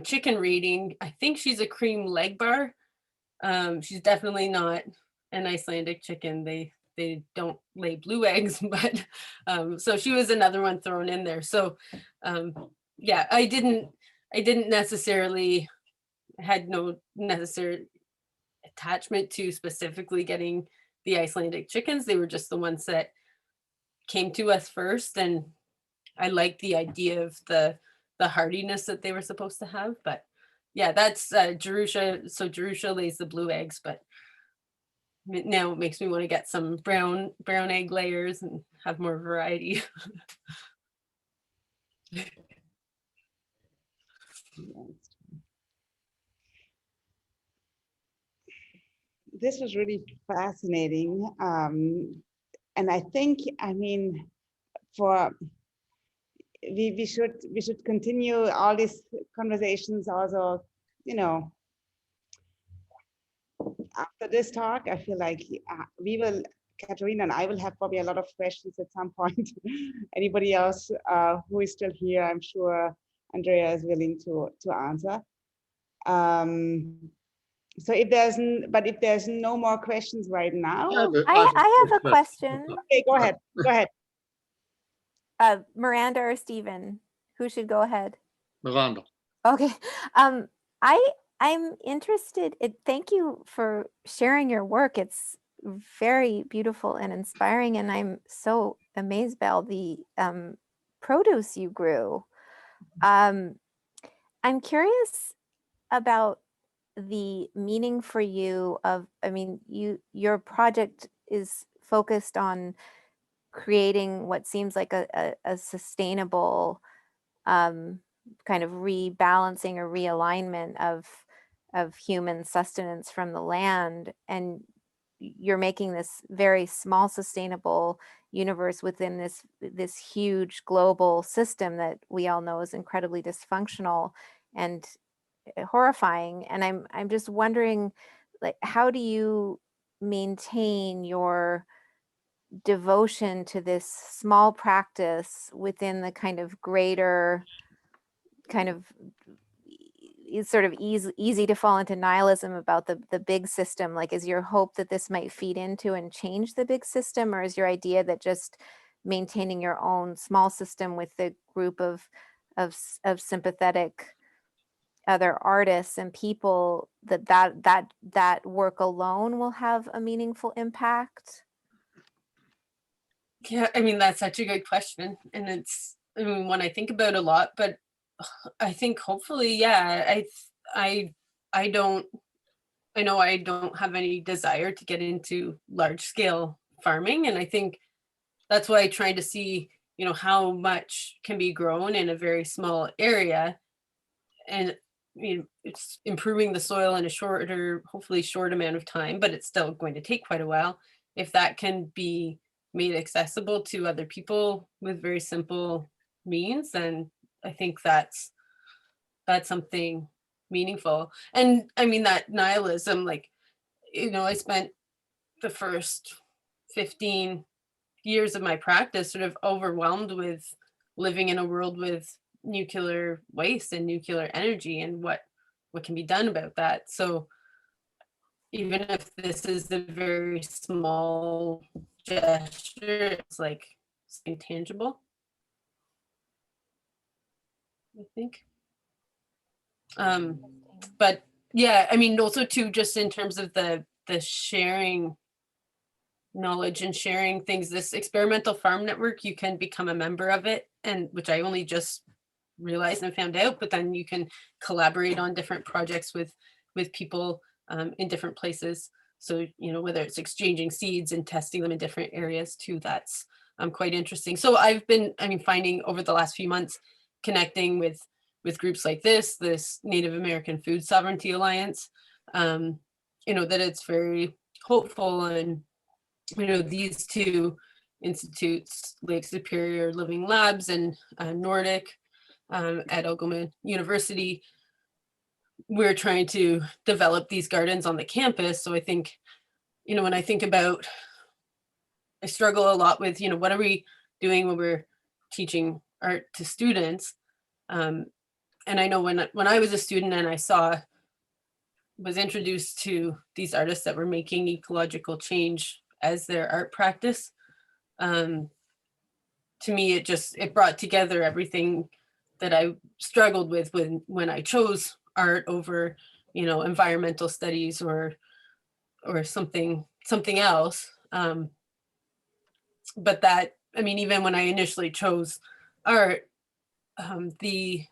chicken reading, I think she's a cream leg bar. She's definitely not an Icelandic chicken. They don't lay blue eggs, but so she was another one thrown in there. So yeah, I didn't necessarily, had no necessary attachment to specifically getting the Icelandic chickens. They were just the ones that came to us first, and I liked the idea of the hardiness that they were supposed to have. But yeah, that's Jerusha. So Jerusha lays the blue eggs, but now it makes me want to get some brown egg layers and have more variety. This was really fascinating. And I think, we should continue all these conversations also, after this talk. I feel like Katerina and I will have probably a lot of questions at some point. Anybody else who is still here, I'm sure Andrea is willing to answer. So if there's no more questions right now. I have a question. Okay, go ahead. Go ahead. Miranda or Stephen, who should go ahead? Miranda. Okay. I'm interested. Thank you for sharing your work. It's very beautiful and inspiring, and I'm so amazed by all the produce you grew. I'm curious about the meaning for you of, your project is focused on creating what seems like a sustainable kind of rebalancing or realignment of human sustenance from the land, and you're making this very small sustainable universe within this huge global system that we all know is incredibly dysfunctional and horrifying. And I'm just wondering, like, how do you maintain your devotion to this small practice within the kind of greater kind of, it's sort of easy to fall into nihilism about the big system? Like, is your hope that this might feed into and change the big system, or is your idea that just maintaining your own small system with the group of sympathetic other artists and people, that work alone will have a meaningful impact? Yeah, that's such a good question, and it's one I think about a lot. But I think hopefully, yeah, I know I don't have any desire to get into large scale farming, and I think that's why I try to see, how much can be grown in a very small area, and it's improving the soil in a hopefully short amount of time, but it's still going to take quite a while. If that can be made accessible to other people with very simple means, then I think that's something meaningful. And that nihilism, like, I spent the first 15 years of my practice sort of overwhelmed with living in a world with nuclear waste and nuclear energy, and what can be done about that. So even if this is a very small gesture, it's like intangible, I think. But yeah, also too, just in terms of the sharing knowledge and sharing things, this experimental farm network, you can become a member of it, and which I only just realized and found out, but then you can collaborate on different projects with people in different places. So, whether it's exchanging seeds and testing them in different areas too, that's quite interesting. So I've been, finding over the last few months, connecting with groups like this Native American Food Sovereignty Alliance, that it's very hopeful. And, these two Institute's Lake Superior Living Labs and Nordic at Oklahoma University, we're trying to develop these gardens on the campus. So I think, when I think about, I struggle a lot with, what are we doing when we're teaching art to students? And I know when I was a student and I was introduced to these artists that were making ecological change as their art practice, to me, it brought together everything that I struggled with when I chose art over, environmental studies or something else. But that, even when I initially chose art, the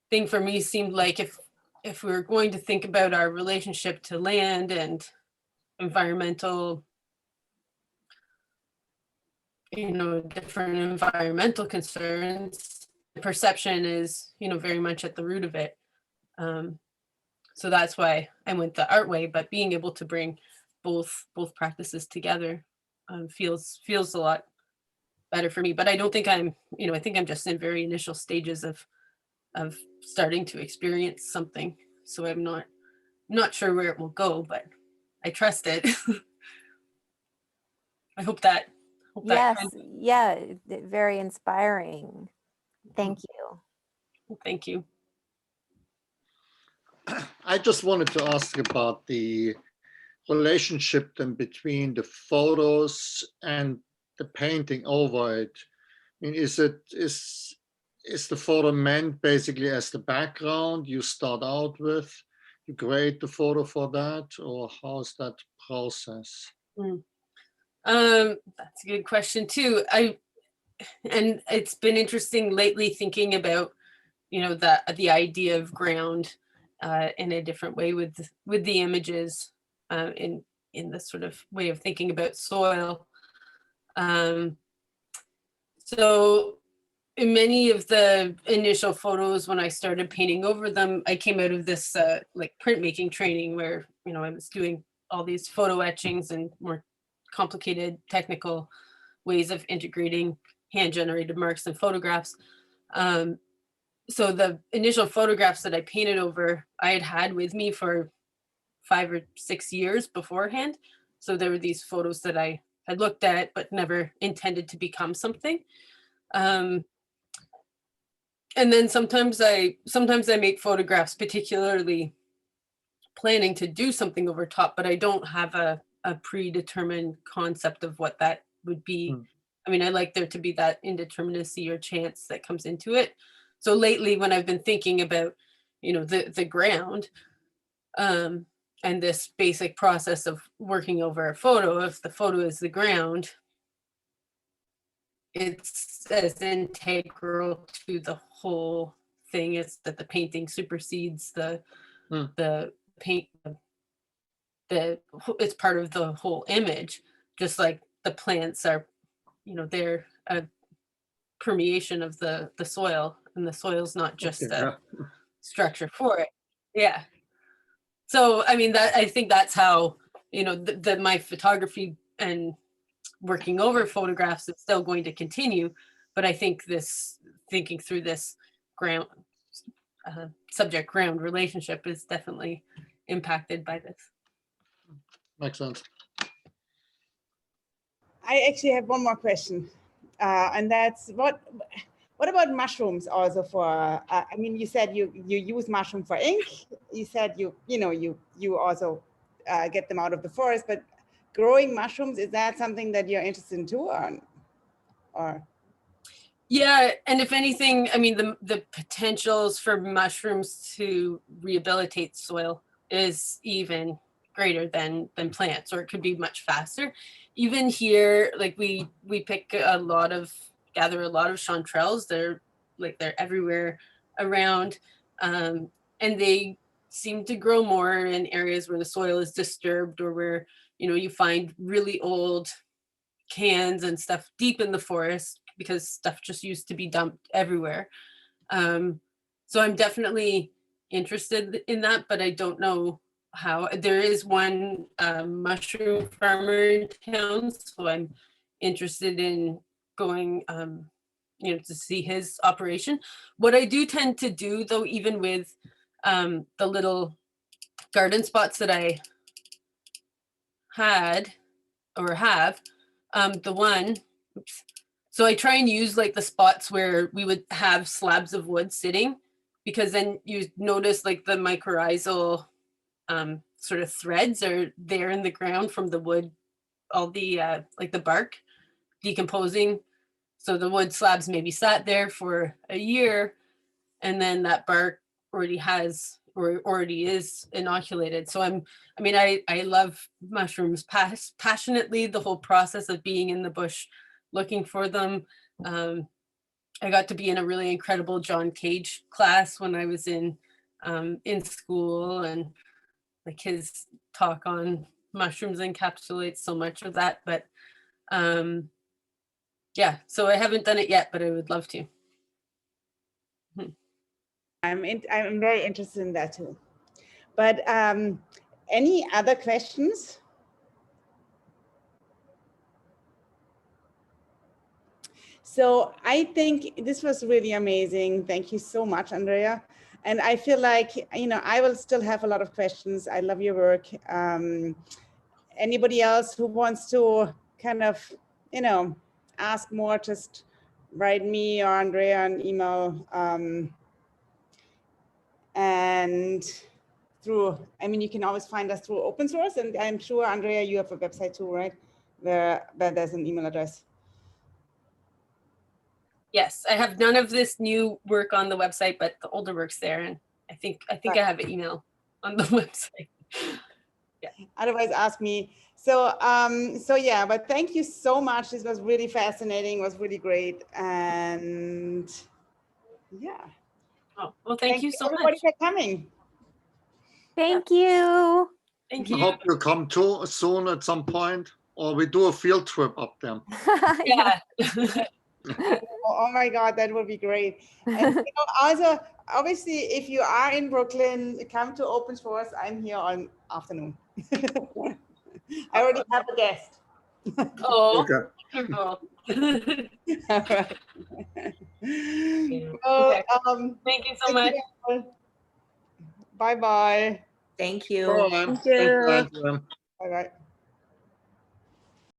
thing for me seemed like if we were going to think about our relationship to land and environmental, different environmental concerns, perception is, very much at the root of it. So that's why I went the art way, but being able to bring both practices together feels a lot better for me. But I don't think I think I'm just in very initial stages of starting to experience something. So I'm not sure where it will go, but I trust it. I hope that. Yes, yeah, very inspiring. Thank you. Thank you. I just wanted to ask about the relationship then between the photos and the painting over it. Is the photo meant basically as the background you start out with? You create the photo for that, or how's that process? That's a good question too. And it's been interesting lately thinking about, the idea of ground in a different way with the images in the sort of way of thinking about soil. So in many of the initial photos, when I started painting over them, I came out of this like printmaking training where, I was doing all these photo etchings and more complicated technical ways of integrating hand-generated marks and photographs. So the initial photographs that I painted over, I had with me for 5 or 6 years beforehand. So there were these photos that I had looked at but never intended to become something. And then sometimes I make photographs particularly planning to do something over top, but I don't have a predetermined concept of what that would be. I like there to be that indeterminacy or chance that comes into it. So lately, when I've been thinking about, the ground, and this basic process of working over a photo, if the photo is the ground, it's as integral to the whole thing. It's that the painting supersedes the paint. It's part of the whole image, just like the plants are, they're a permeation of the soil, and the soil's not just a structure for it. Yeah. So I think that's how my photography and working over photographs is still going to continue, but I think thinking through this ground subject ground relationship is definitely impacted by this. Makes sense. I actually have one more question, and that's what about mushrooms also for, you said you use mushroom for ink. You said you also get them out of the forest, but growing mushrooms, is that something that you're interested in too, or? Yeah, and if anything, the potentials for mushrooms to rehabilitate soil is even greater than plants, or it could be much faster. Even here, like we gather a lot of chanterelles. They're everywhere around, and they seem to grow more in areas where the soil is disturbed, or where you find really old cans and stuff deep in the forest, because stuff just used to be dumped everywhere. So I'm definitely interested in that, but I don't know how. There is one mushroom farmer in town, so I'm interested in going, you know, to see his operation. What I do tend to do though, even with the little garden spots that I had or have, the one, oops. So I try and use like the spots where we would have slabs of wood sitting, because then you notice like the mycorrhizal sort of threads are there in the ground from the wood, all the like the bark decomposing. So the wood slabs maybe sat there for a year, and then that bark already has or already is inoculated. So I love mushrooms passionately, the whole process of being in the bush looking for them. I got to be in a really incredible John Cage class when I was in school, and like his talk on mushrooms encapsulates so much of that. But yeah, so I haven't done it yet, but I would love to. I'm very interested in that too. But any other questions? So I think this was really amazing. Thank you so much, Andrea. And I feel like, you know, I will still have a lot of questions. I love your work. Anybody else who wants to kind of, you know, ask more, just write me or Andrea an email. And through, I mean, you can always find us through open source. And I'm sure, Andrea, you have a website too, right? Where there's an email address. Yes, I have none of this new work on the website, but the older work's there, and I think I have an email on the website. Yeah. Otherwise, ask me. So, so yeah, but thank you so much. This was really fascinating. It was really great, and yeah. Oh, well, thank you so everybody much for coming. Thank you. Thank I you. hope you come too soon at some point, or we do a field trip up there. Yeah. Oh my God, that would be great. And you know, also, obviously, if you are in Brooklyn, come to open source. I'm here on afternoon. I already have a guest. Oh, Okay. wonderful. All right. Yeah. Well, Okay. Thank you so much. Bye bye. Thank you. All right. Thank you. Thank you, Andrea. Bye bye.